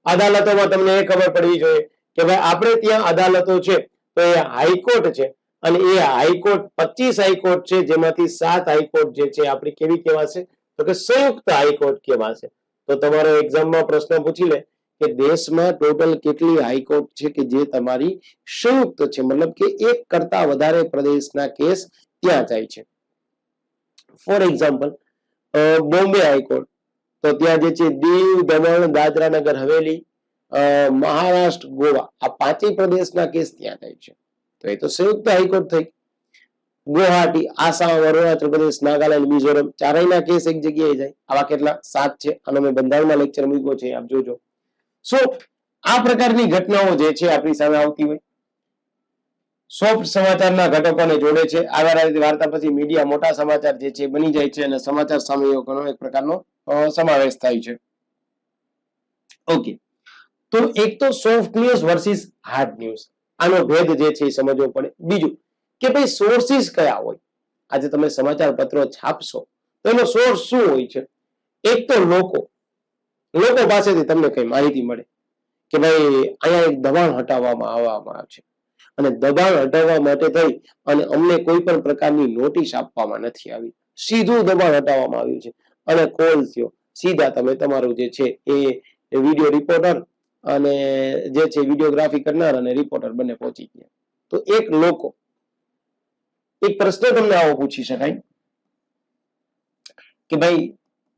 અદાલતોમાં તમને એ ખબર પડવી જોઈએ કે ભાઈ આપણે ત્યાં અદાલતો છે તો એ હાઈકોર્ટ છે, અને એ હાઈકોર્ટ 25 હાઈકોર્ટ છે, જેમાંથી 7 હાઈકોર્ટ જે છે આપણી કેવી કહેવાશે, તો કે સંયુક્ત હાઈકોર્ટ કહેવાશે. તો તમારો એક્ઝામમાં પ્રશ્ન પૂછી લે કે દેશમાં ટોટલ કેટલી હાઈકોર્ટ છે કે જે તમારી સંયુક્ત છે, મતલબ કે એક કરતા વધારે પ્રદેશના કેસ ત્યાં જાય છે. ફોર એક્ઝામ્પલ બોમ્બે હાઈકોર્ટ, તો ત્યાં જે છે દીવ, દમણ, દાદરા નગર હવેલી, મહારાષ્ટ્ર, ગોવા, આ 5 પ્રદેશના કેસ ત્યાં થાય છે, તો એ તો સંયુક્ત હાઈકોર્ટ થઈ. ગુવાહાટી, આસામ, અરુણાચલ પ્રદેશ, નાગાલેન્ડ, મિઝોરમ, ચારેયના કેસ એક જગ્યાએ જાય. આવા કેટલા 7 છે, આનો મેં બંધારણમાં લેક્ચર મૂક્યો છે, આપ જોજો. સો આ પ્રકારની ઘટનાઓ જે છે આપણી સામે આવતી હોય. સોફ્ટ સમાચારના ઘટકોને જોડે છે. આધારિત વાર્તા પછી મીડિયા મોટા સમાચાર જે છે બની જાય છે અને સમાચાર સામયિકોનો એક પ્રકારનો સમાવેશ થાય છે. ઓકે, તો એક તો soft news versus hard news, આનો ભેદ જે છે એ સમજવો પડે. બીજું કે ભાઈ સોર્સિસ કયા હોય. આજે તમે સમાચાર પત્રો છાપશો તો એનો સોર્સ શું હોય છે? એક તો લોકો પાસેથી તમને કઈ માહિતી મળે કે ભાઈ અહીંયા એક દબાણ હટાવવામાં આવવામાં છે અને દબાણ હટાવવા માટે થઈ અને અમને કોઈ પણ પ્રકારની નોટિસ આપવામાં નથી આવી, સીધું દબાણ હટાવવામાં આવ્યું છે અને કોલ થયો, સીધા તમે તમારું જે છે એ વિડીયો રિપોર્ટર અને જે છે વિડીયોગ્રાફી કરનાર અને રિપોર્ટર બંને પહોંચી ગયા. તો એક પ્રશ્ન તમને આવો પૂછી શકાય કે ભાઈ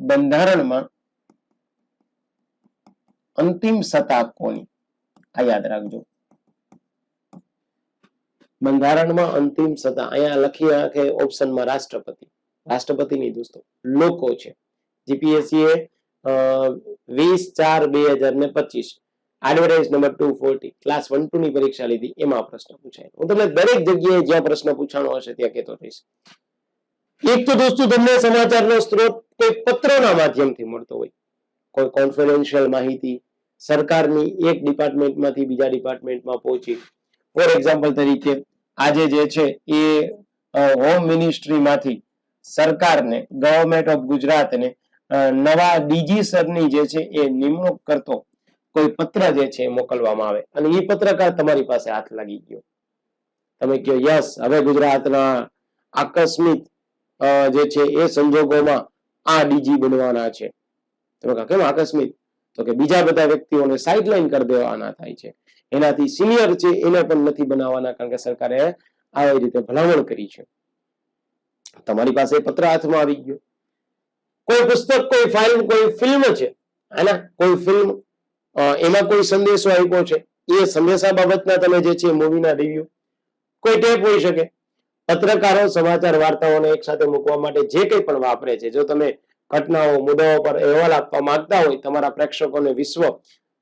બંધારણમાં અંતિમ સત્તા કોની? આ યાદ રાખજો. બંધારણમાં અંતિમ સત્તા અહીંયા લખી રાખે ઓપ્શનમાં રાષ્ટ્રપતિની દોસ્તો લોકો છે. જીપીએસસી એ 20/4/2025 એડવર્ટાઇઝ નંબર 240 ક્લાસ 1-2 ની પરીક્ષા લીધી, એમાં પ્રશ્ન પૂછાય. હું તમને દરેક જગ્યાએ જ્યાં પ્રશ્ન પૂછાણો હશે ત્યાં કહેતો રહીશ. એક તો દોસ્તો તમને સમાચારનો સ્ત્રોત કોઈ પત્રોના માધ્યમથી મળતો હોય, કોઈ કોન્ફિડેન્શિયલ માહિતી સરકારની એક ડિપાર્ટમેન્ટમાંથી બીજા ડિપાર્ટમેન્ટમાં પહોંચી. ફોર એક્ઝામ્પલ તરીકે આજે જે છે એ હોમ મિનિસ્ટ્રીમાંથી સરકારને, ગવર્મેન્ટ ઓફ ગુજરાતને નવા ડીજી સરની જે છે એ નિમણૂક કરતો કોઈ પત્ર જે છે મોકલવામાં આવે અને એ પત્રકાર તમારી પાસે હાથ લાગી ગયો, તમે કહો યસ હવે ગુજરાતના આકસ્મિક જે છે એ સંજોગોમાં આ ડીજી બનવાના છે. તમે કહો કેમ આકસ્મિક? તો કે બીજા બધા વ્યક્તિઓને સાઇડલાઇન કરી દેવાના થાય છે, એનાથી સિનિયર છે એને પણ નથી બનાવવાના, કારણ કે સરકારે આવી રીતે ભલામણ કરી છે. તમારી પાસે પત્ર હાથમાં આવી ગયો, કોઈ પુસ્તક, કોઈ ફાઇલ, કોઈ ફિલ્મ છે, હેના, કોઈ ફિલ્મ, એમાં કોઈ સંદેશો આપ્યો છે, એ સંદેશા બાબતના તમે જે છે મૂવીના રિવ્યુ, કોઈ ટેપ હોઈ શકે. પત્રકારો સમાચાર વાર્તાઓને એક સાથે મૂકવા માટે જે કંઈ પણ વાપરે છે, જો તમે ઘટનાઓ, મુદ્દાઓ પર અહેવાલ આપવા માંગતા હોય, તમારા પ્રેક્ષકોને વિશ્વ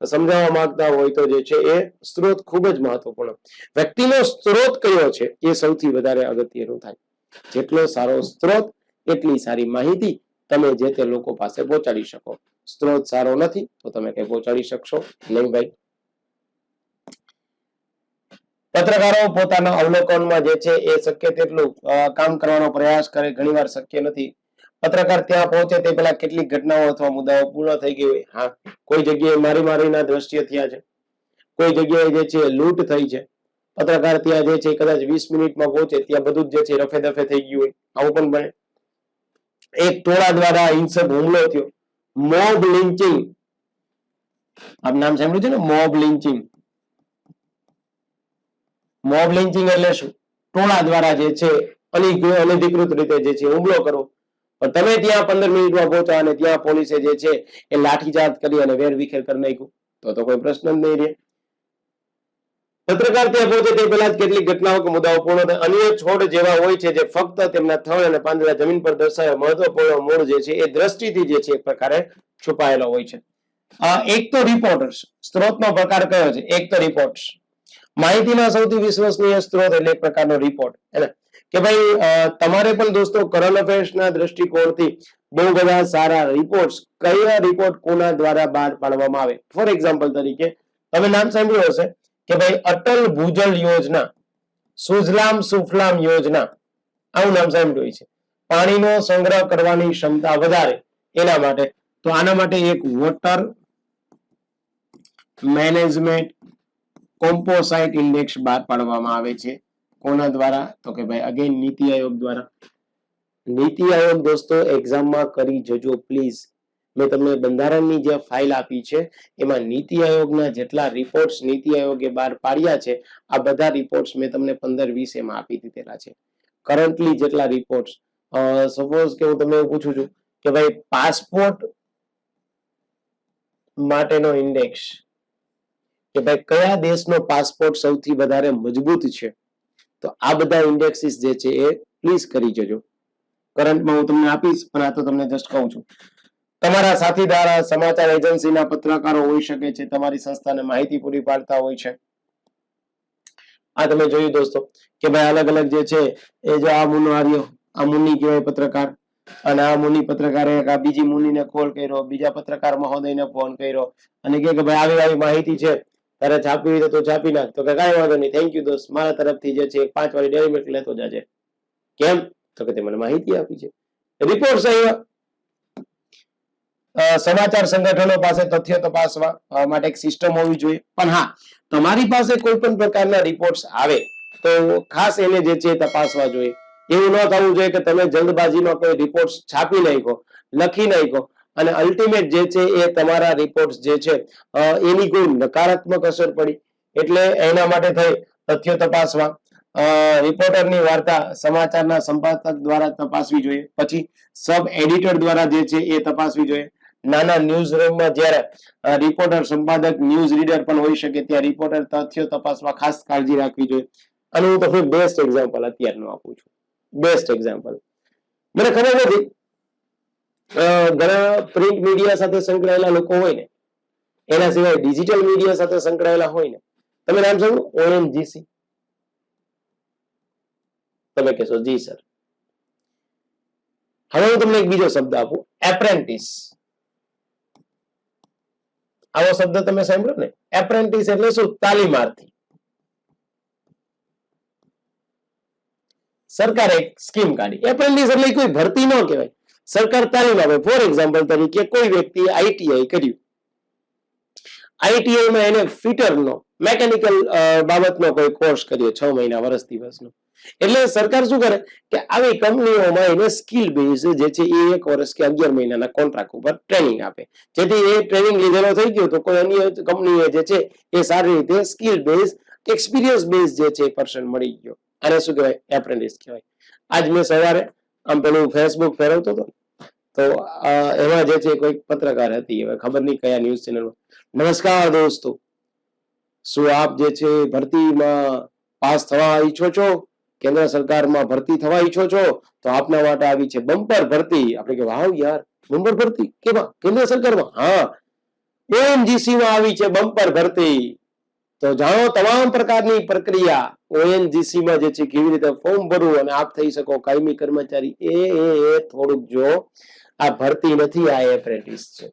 સમજાવવા માંગતા હોય, તો જે છે એ સ્ત્રોત ખૂબ જ મહત્વપૂર્ણ. વ્યક્તિનો સ્ત્રોત કયો છે એ સૌથી વધારે અગત્યનું થાય. જેટલો સારો સ્ત્રોત એટલી સારી માહિતી તમે જે તે લોકો પાસે પહોંચાડી શકો. સ્ત્રોત સારો નથી તો તમે કઈ પહોંચાડી શકશો નહીં ભાઈ. પત્રકારો પોતાના અવલોકનમાં જે છે એ શક્ય તેટલું કામ કરવાનો પ્રયાસ કરે, ઘણીવાર શક્ય નથી. પત્રકાર ત્યાં પહોંચે તે પહેલા કેટલીક ઘટનાઓ અથવા મુદ્દાઓ પૂર્ણ થઈ ગઈ હોય. હા, કોઈ જગ્યાએ મારીના દ્રશ્ય થયા છે, કોઈ જગ્યાએ જે છે લૂંટ થઈ છે, પત્રકાર ત્યાં જે છે કદાચ 20 મિનિટમાં પહોંચે, ત્યાં બધું જ જે છે રફે દફે થઈ ગયું હોય, આવું પણ બને. એક ટોળા દ્વારા હિંસક હુમલો થયો, મોબ લિંચિંગ, આપ નામ સાંભળ્યું છે ને, મોબ લિંચિંગ. મોબ લિંચિંગ એટલે શું? ટોળા દ્વારા જે છે અનધિકૃત રીતે જે છે હુમલો કરો. પણ તમે ત્યાં 15 મિનિટમાં પહોંચ્યા અને ત્યાં પોલીસે જે છે એ લાઠીચાર્જ કરી અને વેરવિખેર કરી નાખ્યું, તો કોઈ પ્રશ્ન જ નહીં રહે. પત્રકાર ત્યાં પહોંચે તે પહેલા જ કેટલીક ઘટનાઓ કે મુદ્દાઓ પૂર્ણ થાય. અન્ય છોડ જેવા હોય છે જે ફક્ત તેમના થડ અને પાંદડા જમીન પર દર્શાવ્યા મહત્વપૂર્ણ મૂળ જે છે એ દ્રષ્ટિથી જે છે એક પ્રકારે છુપાયેલો હોય છે. એક તો રિપોર્ટર્સ, સ્ત્રોતનો પ્રકાર કયો છે? એક તો રિપોર્ટ્સ. માહિતીના સૌથી વિશ્વસનીય સ્ત્રોત એટલે એક પ્રકારનો રિપોર્ટ, કે ભાઈ તમારે પણ દોસ્તો કરંટ અફેર્સના દ્રષ્ટિકોણથી બહુ બધા સારા રિપોર્ટ્સ, કયા રિપોર્ટ કોના દ્વારા બહાર પાડવામાં આવે. ફોર એક્ઝામ્પલ તરીકે તમે નામ સાંભળ્યું હશે કે ભાઈ અટલ ભૂજલ યોજના, સુજલામ સુફલામ યોજના, આવું નામ સાંભળ્યું છે. પાણીનો સંગ્રહ કરવાની ક્ષમતા વધારે એના માટે, તો આના માટે એક વોટર મેનેજમેન્ટ કોમ્પોસાઇટ ઇન્ડેક્સ બહાર પાડવામાં આવે છે. કોના દ્વારા? તો કે ભાઈ અગેન નીતિ આયોગ દ્વારા. નીતિ આયોગ દોસ્તો એક્ઝામમાં કરી જજો પ્લીઝ. મેં તમને બંધારણની જે ફાઇલ આપી છે એમાં નીતિ આયોગના જેટલા રિપોર્ટ્સ નીતિ આયોગે બહાર પાડ્યા છે, આ બધા રિપોર્ટ્સ મેં તમને 15-20 એમાં આપી દીધેલા છે. કરન્ટલી જેટલા રિપોર્ટ્સ, સપોઝ કે હું તમને એવું પૂછું છું કે ભાઈ પાસપોર્ટ માટેનો ઇન્ડેક્સ, કે ભાઈ કયા દેશનો પાસપોર્ટ સૌથી વધારે મજબૂત છે, તો આ બધા ઇન્ડેક્સિસ જે છે એ પ્લીઝ કરી જજો. કરંટમાં હું તમને આપીશ, પણ આ તો તમને જસ્ટ કહું છું. તમારા સાથીદાર સમાચાર એજન્સીના પત્રકારો હોઈ શકે છે, તમારી સંસ્થાને માહિતી પૂરી પાડતા હોય છે. આ તમે જોયું દોસ્તો કે ભાઈ અલગ અલગ જે છે એ જો આ મુનો આવ્યો, આ મુનિ કહેવાય પત્રકાર, અને આ મુનિ પત્રકારે આ બીજી મુનિને કોલ કર્યો, બીજા પત્રકાર મહોદયને ફોન કર્યો અને કે ભાઈ આવી માહિતી છે, તારે છાપવી હોય તો છાપી નાખ. તો કે કાંઈ વાંધો નહીં, થેન્ક યુ દોસ્ત, મારા તરફથી જે છે 5 વાળી ડેરી મિલ્ક લેતો જાજે. કેમ? તો કે તે મને માહિતી આપી છે, રિપોર્ટ્સ આવ્યા. સમાચાર સંગઠનો પાસે તથ્ય તપાસવા માટે એક સિસ્ટમ હોવી જોઈએ. પણ હા, તમારી પાસે કોઈ પણ પ્રકારના રિપોર્ટ્સ આવે તો ખાસ એને જે છે તપાસવા જોઈએ. એવું ન થવું જોઈએ કે તમે જલ્દબાજીમાં કોઈ રિપોર્ટ્સ છાપી નાખો, લખી નાખો અને અલ્ટિમેટ જે છે એ તમારા રિપોર્ટ્સ જે છે એની કોઈ નકારાત્મક અસર પડી. એટલે એના માટે થઈ તથ્યો તપાસવા, રિપોર્ટરની વાર્તા સમાચારના સંપાદક દ્વારા તપાસવી જોઈએ, પછી સબ એડિટર દ્વારા જે છે એ તપાસવી જોઈએ. નાના ન્યૂઝ રૂમમાં જ્યારે રિપોર્ટર, સંપાદક, ન્યૂઝ રીડર પણ હોઈ શકે, ત્યાં રિપોર્ટર તથ્યો તપાસવા ખાસ કાળજી રાખવી જોઈએ. અને હું તમને બેસ્ટ એક્ઝામ્પલ અત્યારનું આપું છું. બેસ્ટ એક્ઝામ્પલ મને ખબર નથી, ઘણા પ્રિન્ટ મીડિયા સાથે સંકળાયેલા લોકો હોય ને, એના સિવાય ડિજિટલ મીડિયા સાથે સંકળાયેલા હોય ને, તમે નામ સાંભળો ONGC? તમે કહેશો જી સર. હવે હું તમને એક બીજો શબ્દ આપું, એપ્રેન્ટિસ. આવો શબ્દ તમે સાંભળ્યો ને, એપ્રેન્ટિસ એટલે શું? તાલીમાર્થી. સરકારે એક સ્કીમ કાઢી. એપ્રેન્ટિસ એટલે કોઈ ભરતી ન કહેવાય, સરકાર તાલીમ આપે. ફોર એક્ઝામ્પલ તરીકે કોઈ વ્યક્તિ ITI કર્યું, ITI માં એને ફિટરનો મેકેનિકલ બાબતનો કોઈ કોર્સ કર્યો 6 મહિના વર્ષ દિવસનો. એટલે સરકાર શું કરે કે આવી કંપનીઓમાં એને સ્કિલ બેઝ જે છે એ 1 વર્ષ કે 11 મહિનાના કોન્ટ્રાક્ટ ઉપર ટ્રેનિંગ આપે, જેથી એ ટ્રેનિંગ લીધેલો થઈ ગયો તો કોઈ અન્ય કંપનીએ જે છે એ સારી રીતે સ્કિલ બેઝ એક્સપિરિયન્સ બેઝ જે છે એ પર્સન મળી ગયો. આને શું કહેવાય? એપ્રેન્ટિસ કહેવાય. આજ મેં સવારે આમ પેલું ફેસબુક ફેરવતો હતો તો એમાં જે છે કોઈ પત્રકાર હતી, હવે ખબર નહીં કયા ન્યૂઝ ચેનલમાં. નમસ્કાર દોસ્તો, શું આપ જે છે ભરતીમાં પાસ થવા ઈચ્છો છો, કેન્દ્ર સરકારમાં ભરતી થવા ઈચ્છો છો, તો આપના માટે આવી છે બમ્પર ભરતી. આપણે કે વાવ યાર, બમ્પર ભરતી કેમાં? કેન્દ્ર સરકારમાં? હા, ONGC માં આવી છે બમ્પર ભરતી. તો જાણો તમામ પ્રકારની પ્રક્રિયા ONGC માં જે છે કેવી રીતે ફોર્મ ભરવું અને આપ થઈ શકો કાયમી કર્મચારી. એ થોડુંક જો આ ભરતી નથી, આ એપ્રેન્ટિસ છે.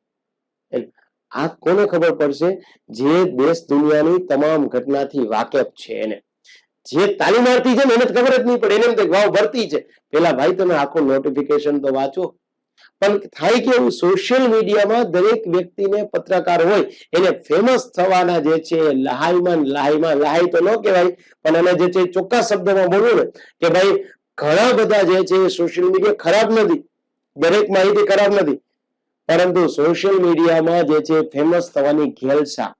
આ કોને ખબર પડશે? જે દેશ દુનિયાની તમામ ઘટનાથી વાકેફ છે એને. જે તાલીમાર્થી છે ને એને ખબર જ નહીં પડે, એને એમ થાય વાવ ભરતી છે. પેલા ભાઈ તમે આખો નોટિફિકેશન તો વાંચો. પણ થાય કે એવું સોશિયલ મીડિયામાં દરેક વ્યક્તિને પત્રકાર હોય એને ફેમસ થવાના જે છે લહાઈ તો ન કહેવાય, પણ એને જે છે ચોખ્ખા શબ્દોમાં બોલવું ને કે ભાઈ ઘણા બધા જે છે સોશિયલ મીડિયા ખરાબ નથી, દરેક માહિતી ખરાબ નથી, પરંતુ સોશિયલ મીડિયામાં જે છે ફેમસ થવાની ઘેલસા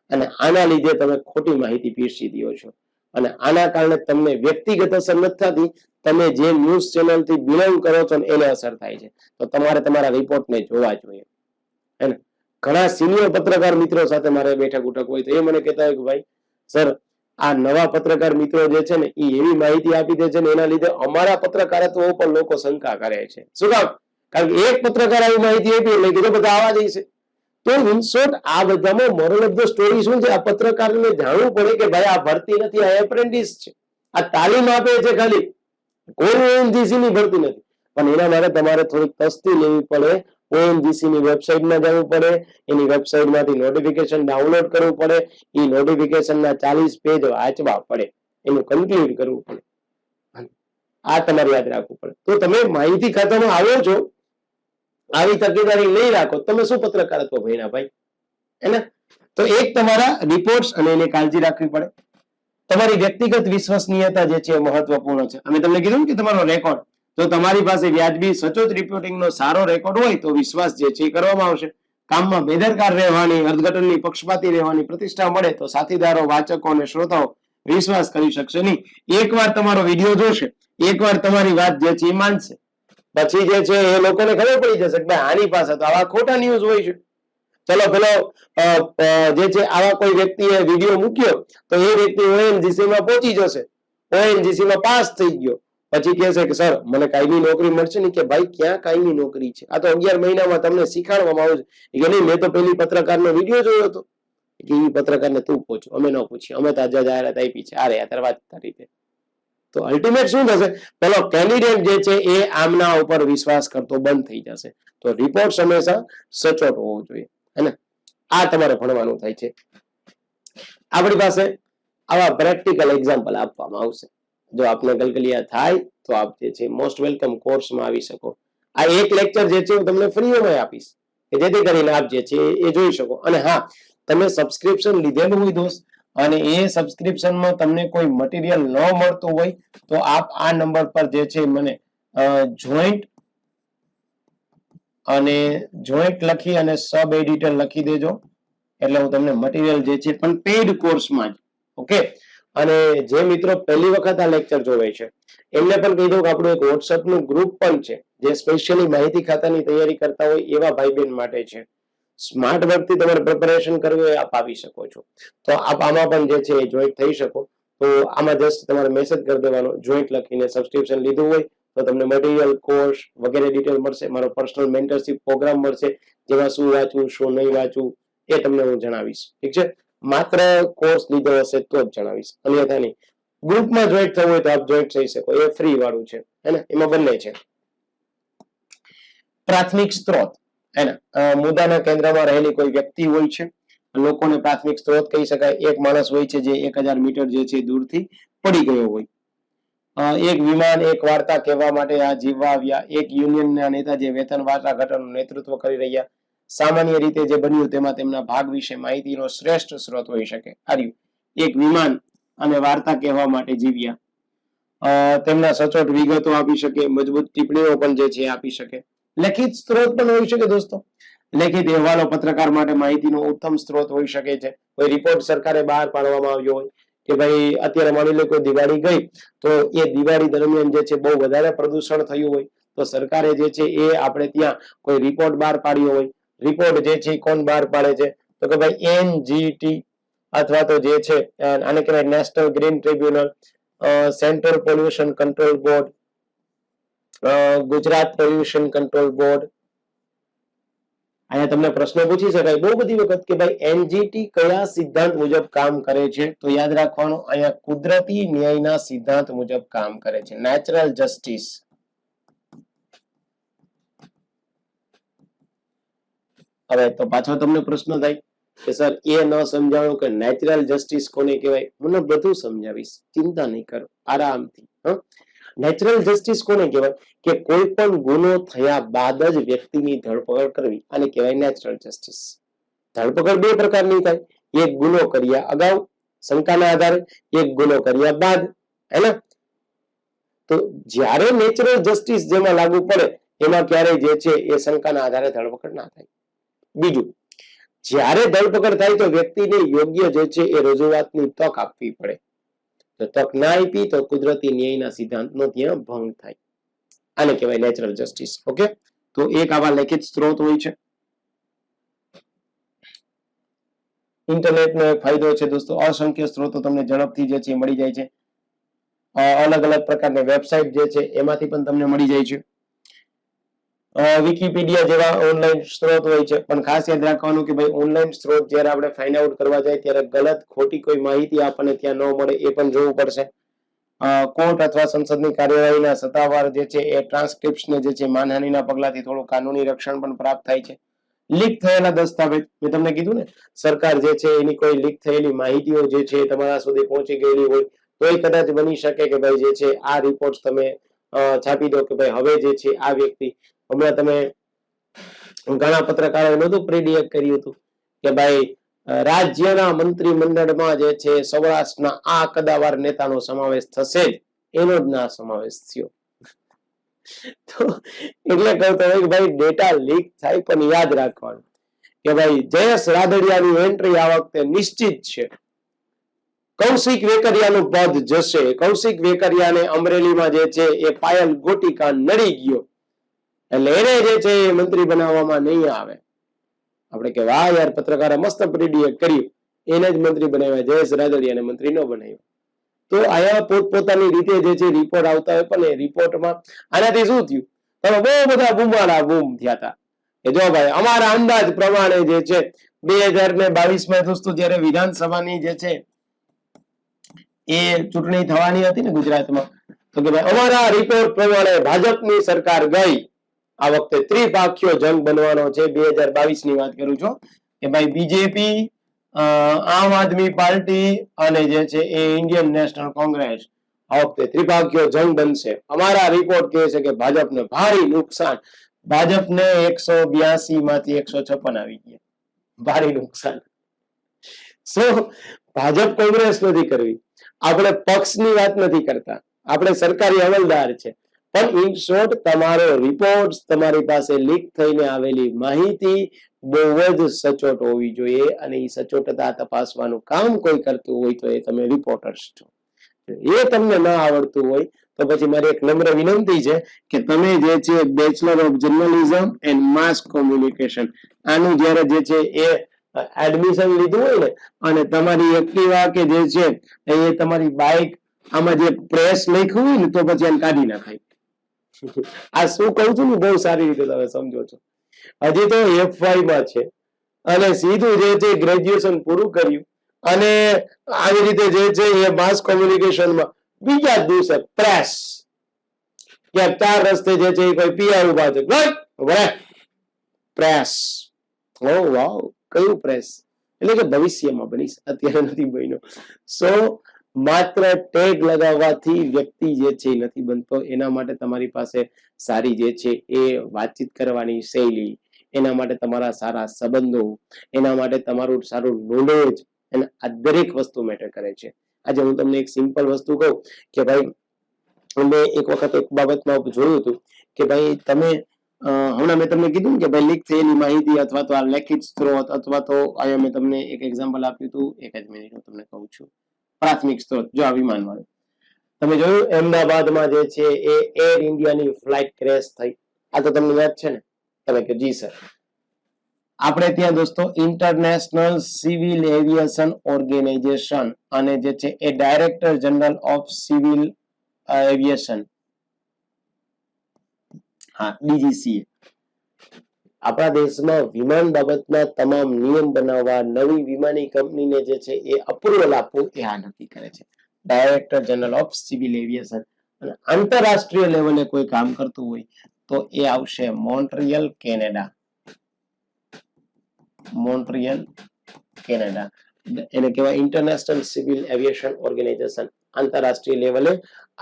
અને આના લીધે તમે ખોટી માહિતી પીરસી દો છો અને આના કારણે તમને વ્યક્તિગત અસર નથી થતી, તમે જે ન્યૂઝ ચેનલ થી બિલોંગ કરો છો એને અસર થાય છે. તો તમારે તમારા રિપોર્ટને જોવા જોઈએ. હે ને? ઘણા સિનિયર પત્રકાર મિત્રો સાથે મારે બેઠક ઉઠક હોય તો એ મને કહેતા હોય કે ભાઈ સર, આ નવા પત્રકાર મિત્રો જે છે ને એ એવી માહિતી આપી દે છે ને એના લીધે અમારા પત્રકારત્વ ઉપર લોકો શંકા કરે છે. શું કામ? કારણ કે એક પત્રકાર આવી માહિતી આપી એટલે કે બધા આવા જઈશે. તો ઇન શોર્ટ આ બધામાં મોરલ ઓફ ધ સ્ટોરી શું છે? આ પત્રકારને જાણવું પડે કે ભાઈ આ ભરતી નથી, આ એપ્રેન્ટિસ છે, આ તાલીમ આપે છે ખાલી, કોઈ ONGC ની ભરતી નથી. પણ એના માટે તમારે થોડીક તસ્તી લેવી પડે, ONGC ની વેબસાઇટમાં જવું પડે, એની વેબસાઇટમાંથી નોટિફિકેશન ડાઉનલોડ કરવું પડે, એ નોટિફિકેશનના 40 પેજ વાંચવા પડે, એનું કન્ક્લુડ કરવું પડે. આ તમારે યાદ રાખવું પડે. તો તમે માહિતી ખાતામાં આવો છો, આવી તકેદારી નહીં રાખો, તમે શું પત્રકારત્વ ભણ્યા ભાઈ? એને તો એક તમારા રિપોર્ટ્સ અને એની કાળજી રાખવી પડે. તમારી વ્યક્તિગત વિશ્વસનીયતા જે છે મહત્વપૂર્ણ છે. અમે તમને કીધું કે તમારો રેકોર્ડ, જો તમારી પાસે વ્યાજબી સચોટ રિપોર્ટિંગનો સારો રેકોર્ડ હોય તો વિશ્વાસ જે છે કરવામાં આવશે. કામમાં બેદરકાર રહેવાની, અર્થઘટનની પક્ષપાતી રહેવાની પ્રતિષ્ઠા મળે તો સાથીદારો, વાચકો અને શ્રોતાઓ વિશ્વાસ કરી શકશે નહીં. એકવાર તમારો વિડીયો જોશે, એકવાર તમારી વાત જે છે એ માનશે, પછી જે છે એ લોકોને ખબર પડી જશે કે ભાઈ આની પાસે તો આવા ખોટા ન્યૂઝ હોય છે. ચલો પેલો જે છે આવા કોઈ વ્યક્તિએ વિડીયો મૂક્યો તો એ વ્યક્તિ ONGC માં પહોંચી જશે, ONGC માં પાસ થઈ ગયો, પછી કહેશે કે સર મને કાયમી નોકરી મળશે ને. કે ભાઈ ક્યાં કાયમી નોકરી છે? આ તો 11 મહિનામાં તમને શીખવાડવામાં આવે છે. કે નહીં, મેં તો પેલી પત્રકારનો વિડીયો જોયો હતો. કે એ પત્રકારને તું પૂછો, અમે ન પૂછીએ, અમે તો જાહેરાત આપી છે. અરે આ વાત રીતે તો અલ્ટિમેટ શું થશે? પેલો કેન્ડિડેટ જે છે એ આમના ઉપર વિશ્વાસ કરતો બંધ થઈ જશે. તો રિપોર્ટ હંમેશા સચોટ હોવો જોઈએ. હે, આ તમારે ભણવાનું થાય છે. આપણી પાસે આવા પ્રેક્ટિકલ એક્ઝામ્પલ આપવામાં આવશે. જો આપને કલકલિયા થાય તો આપ જે છે મોસ્ટ વેલકમ કોર્સમાં આવી શકો. આ એક લેક્ચર જે છે હું તમને ફ્રીમાં આપીશ કે જેથી કરીને આપ જે છે એ જોઈ શકો. અને હા, તમે સબસ્ક્રિપ્શન લીધેલું હોય દોસ્ત અને એ સબસ્ક્રિપ્શનમાં તમને કોઈ મટીરિયલ ન મળતું હોય તો આપ આ નંબર પર જે છે મને જોઈન્ટ લખી અને સબ એડિટર લખી દેજો, એટલે હું તમને મટીરિયલ જે છે પણ પેઇડ કોર્સમાં જ. ઓકે. અને જે મિત્રો પહેલી વખત આ લેક્ચર જોવે છે એમને પણ કહી દઉં કે આપણું એક WhatsApp નું ગ્રુપ પણ છે જે સ્પેશિયલી માહિતી ખાતાની તૈયારી કરતા હોય એવા ભાઈ બહેન માટે છે. સ્માર્ટ વર્કથી તમારે પ્રિપેરેશન કરવી હોય આપ આવી શકો છો. તો આપ આમાં પણ જે છે એ જોઈન્ટ થઈ શકો. તો આમાં જસ્ટ તમારે મેસેજ કરી દેવાનો, જોઈન્ટ લખીને સબસ્ક્રિપ્શન લીધું હોય તો તમને મટીરિયલ, કોર્સ વગેરે ડિટેલ મળશે. મારો પર્સનલ મેન્ટરશિપ પ્રોગ્રામ મળશે જેમાં શું વાંચવું, શું નહીં વાંચવું એ તમને હું જણાવીશ. ઠીક છે? માત્ર કોર્સ લીધો હશે તો જ જણાવીશ, અન્યથા નહીં. ગ્રુપમાં જોઈન્ટ થવું હોય તો આપ જોઈન્ટ થઈ શકો, એ ફ્રી વાળું છે. હે ને? એમાં બંને છે. પ્રાથમિક સ્ત્રોત, હે ને, મુદ્દાના કેન્દ્રમાં રહેલી કોઈ વ્યક્તિ હોય છે, લોકોને પ્રાથમિક સ્ત્રોત કહી શકાય. એક માણસ હોય છે જે 1000 મીટર જે છે દૂરથી પડી ગયો હોય. એક વિમાન, એક વાર્તા કહેવા માટે આ જીવવા આવ્યા. એક યુનિયનના નેતા જે વેતન વાર્તા ઘટનનું નેતૃત્વ કરી રહ્યા. સામાન્ય રીતે જે બન્યું તેમાં તેમના ભાગ વિશે માહિતીનો શ્રેષ્ઠ સ્ત્રોત હોઈ શકે. આર્યું એક વિમાન અને વાર્તા કહેવા માટે જીવ્યા. તેમના સચોટ વિગતો આપી શકે, મજબૂત ટિપ્પણીઓ પણ જે છે આપી શકે. લેખિત સ્ત્રોત પણ હોઈ શકે દોસ્તો. લેખિત અહેવાલો પત્રકાર માટે માહિતીનો ઉત્તમ સ્ત્રોત હોઈ શકે છે. કોઈ રિપોર્ટ સરકારે બહાર પાડવામાં આવ્યો હોય કે ભાઈ અત્યારે માની લો કોઈ દિવાળી ગઈ તો એ દિવાળી દરમિયાન જે છે બહુ વધારે પ્રદૂષણ થયું હોય તો સરકારે જે છે એ આપણે ત્યાં કોઈ રિપોર્ટ બહાર પાડ્યો હોય. રિપોર્ટ જે છે કોણ બહાર પાડે છે તો કે ભાઈ એનજીટી અથવા તો જે છે આને કહેવાય national green tribunal, central pollution control board, Gujarat pollution control board. અહીંયા તમને પ્રશ્ન પૂછી શકાય બહુ બધી વખત કે ભાઈ એનજીટી કયા સિદ્ધાંત મુજબ કામ કરે છે તો યાદ રાખવાનું અહીંયા કુદરતી ન્યાયના સિદ્ધાંત મુજબ કામ કરે છે, નેચરલ જસ્ટિસ. હવે તો પાછો તમને પ્રશ્ન થાય કે સર એ ન સમજાણું કે નેચરલ જસ્ટિસ કોને કહેવાય. મને બધું સમજાવીશ, ચિંતા નહીં કરો, આરામથી. નેચરલ જસ્ટિસ કોને કહેવાય કે કોઈ પણ ગુનો થયા બાદ જ વ્યક્તિની ધરપકડ કરવી આને કહેવાય નેચરલ જસ્ટિસ. ધરપકડ બે પ્રકારની થાય, એક ગુનો કર્યા અગાઉ શંકાના આધારે, એક ગુનો કર્યા બાદ, હે ને. તો જ્યારે નેચરલ જસ્ટિસ જેમાં લાગુ પડે એમાં ક્યારેય જે છે એ શંકાના આધારે ધરપકડ ના થાય. બીજું, જ્યારે ધરપકડ થાય તો વ્યક્તિને યોગ્ય જે છે એ રજૂઆતની તક આપવી પડે. તો તક ના આપી તો કુદરતી ન્યાયના સિદ્ધાંતનો ત્યાં ભંગ થાય. આને કહેવાય નેચરલ જસ્ટિસ. ઓકે, તો એક આવા લેખિત સ્ત્રોત હોય છે. ઇન્ટરનેટનો એક ફાયદો છે દોસ્તો, અસંખ્ય સ્ત્રોતો તમને ઝડપથી જે છે મળી જાય છે. અલગ અલગ પ્રકારની વેબસાઇટ જે છે એમાંથી પણ તમને મળી જાય છે. વિકિપીડિયા જેવા ઓનલાઈન સ્ત્રોત હોય છે, પણ ખાસ યાદ રાખવાનું કે ભાઈ ઓનલાઈન સ્ત્રોત જ્યારે આપણે ફાઇન્ડ આઉટ કરવા જાય ત્યારે ગલત ખોટી કોઈ માહિતી આપણને ત્યાં ન મળે એ પણ જોવું પડશે. કોર્ટ અથવા સંસદની કાર્યવાહીના સત્તાવાર જે છે એ ટ્રાન્સક્રિપ્શનને જે છે માનહાનિના પગલાથી થોડું કાનૂની રક્ષણ પણ પ્રાપ્ત થાય છે. લીક થયેલા દસ્તાવેજ, મેં તમને કીધું ને સરકાર જે છે એની કોઈ લીક થયેલી માહિતીઓ જે છે તમારા સુધી પહોંચી ગયેલી હોય તો એ કદાચ બની શકે કે ભાઈ જે છે આ રિપોર્ટ તમે છાપી દો કે ભાઈ હવે જે છે આ વ્યક્તિ, હમણાં તમે ઘણા પત્રકારોએ નહોતું પ્રિડિક્ટ કર્યું હતું કે ભાઈ રાજ્યના મંત્રીમંડળમાં જે છે સૌરાષ્ટ્રના આ કદાવાર નેતાનો સમાવેશ થશે જ, એનો જ ના સમાવેશ થયો. તો એટલે કહું તો ભાઈ ડેટા લીક થાય પણ યાદ રાખવાનું કે ભાઈ જયેશ રાદડિયાની એન્ટ્રી આ વખતે નિશ્ચિત છે. કૌશિક વેકરિયાનું પદ જશે. કૌશિક વેકરિયાને અમરેલીમાં જે છે એ પાયલ ગોટીકા નડી ગયો એટલે એને જે છે એ મંત્રી બનાવવામાં નહીં આવે. આપણે કે વાહ યાર પત્રકારે મસ્ત પ્રિડિક્ટ કર્યું, એને જ મંત્રી બનાવ્યા, જયેશ રાદડિયાને મંત્રી ન બનાવ્યો. તો આયા પોતપોતાની રીતે જે છે રિપોર્ટ આવતા હોય પણ એ રિપોર્ટમાં આનાથી શું થયું, તમે બહુ બધા બૂમાડા બૂમ થયા હતા કે જો ભાઈ અમારા અંદાજ પ્રમાણે જે છે 2022માં દોસ્તો જ્યારે વિધાનસભાની જે છે એ ચૂંટણી થવાની હતી ને ગુજરાતમાં, તો કે ભાઈ અમારા રિપોર્ટ પ્રમાણે ભાજપની સરકાર ગઈ, આ વખતે ત્રિપાખ્યો જંગ બનવાનો છે. 2022ની વાત કરું છું કે ભાઈ બીજેપી, આમ આદમી પાર્ટી અને જે છે એ ઇન્ડિયન નેશનલ કોંગ્રેસ આ વખતે ત્રિપાખ્યો જંગ બનશે. અમારા રિપોર્ટ કહે છે કે ભાજપને ભારે નુકસાન. ભાજપને 182 માંથી 156 આવી ગયા, ભારે નુકસાન. સો ભાજપ કોંગ્રેસ નથી કરવી, આપણે પક્ષની વાત નથી કરતા, આપણે સરકારી અમલદાર છે. પણ ઇન શોર્ટ તમારો રિપોર્ટ, તમારી પાસે લીક થઈને આવેલી માહિતી બહુ જ સચોટ હોવી જોઈએ અને એ સચોટતા તપાસવાનું કામ કોઈ કરતું હોય તો એ તમે રિપોર્ટર્સ છો. એ તમને ન આવડતું હોય તો પછી મારી એક નમ્ર વિનંતી છે કે તમે જે છે bachelor of journalism and mass communication આનું જ્યારે જે છે એ એડમિશન લીધું હોય ને અને તમારી એક્ટિવા કે જે છે એ તમારી બાઇક આમાં જે પ્રેસ લખ્યું હોય ને તો પછી એને કાઢી નાખાય. આ શું કહું છું ને બહુ સારી રીતે તમે સમજો છો. હજી તો F5 માં છે અને સીધું જે છે ગ્રેજ્યુએશન પૂરું કર્યું અને આવી રીતે જે છે એ માસ કોમ્યુનિકેશનમાં બીજા દિવસે પ્રેસ ક્યાંક 4 રસ્તે જે છે કોઈ પીઆર ઉભા છે, પ્રેસ. ઓ વાવ, કયું પ્રેસ? એટલે કે ભવિષ્યમાં બનીશ, અત્યારે નથી બન્યો. સો માત્ર ટેગ લગાવવાથી વ્યક્તિ જે છે નથી બનતો, એના માટે તમારી પાસે સારી જે છે એ વાતચીત કરવાની શૈલી, એના માટે તમારા સારા સંબંધો, એના માટે તમારું સારું નોલેજ, અને આ દરેક વસ્તુ મેટર કરે છે. આજે હું તમને એક સિમ્પલ વસ્તુ કહું કે ભાઈ મેં એક વખત એક બાબતમાં જોયું હતું કે ભાઈ તમે હમણાં મેં તમને કીધું કે ભાઈ લીક થયેલી માહિતી અથવા તો આ લેખિત સ્ત્રોત અથવા તો અહીંયા મેં તમને એક એક્ઝામ્પલ આપ્યું હતું, એક જ મિનિટ હું તમને કહું છું. પ્રાથમિક સ્ત્રોત, જો આ વિમાન વાળું તમે જોયું અમદાવાદમાં જે છે એ એર ઇન્ડિયાની ફ્લાઇટ ક્રેશ થઈ. આ તો તમને યાદ છે ને? તમે કે જી સર. આપણે ત્યાં દોસ્તો ઇન્ટરનેશનલ સિવિલ એવિએશન ઓર્ગેનાઇઝેશન અને જે છે એ director general of civil aviation, હા ડીજીસીએ, આપણા દેશમાં વિમાન બાબતના તમામ નિયમ બનાવવા નવી વિમાની કંપનીને જે છે એ અપ્રુવલ આપવું એ આ નક્કી કરે છે. Director general of civil aviation. અને આંતરરાષ્ટ્રીય લેવલે કોઈ કામ કરતું હોય તો એ આવશે મોન્ટ્રિયલ, કેનેડા. Montreal, Canada. એને કહેવાય ઇન્ટરનેશનલ સિવિલ એવિએશન ઓર્ગેનાઇઝેશન. આંતરરાષ્ટ્રીય લેવલે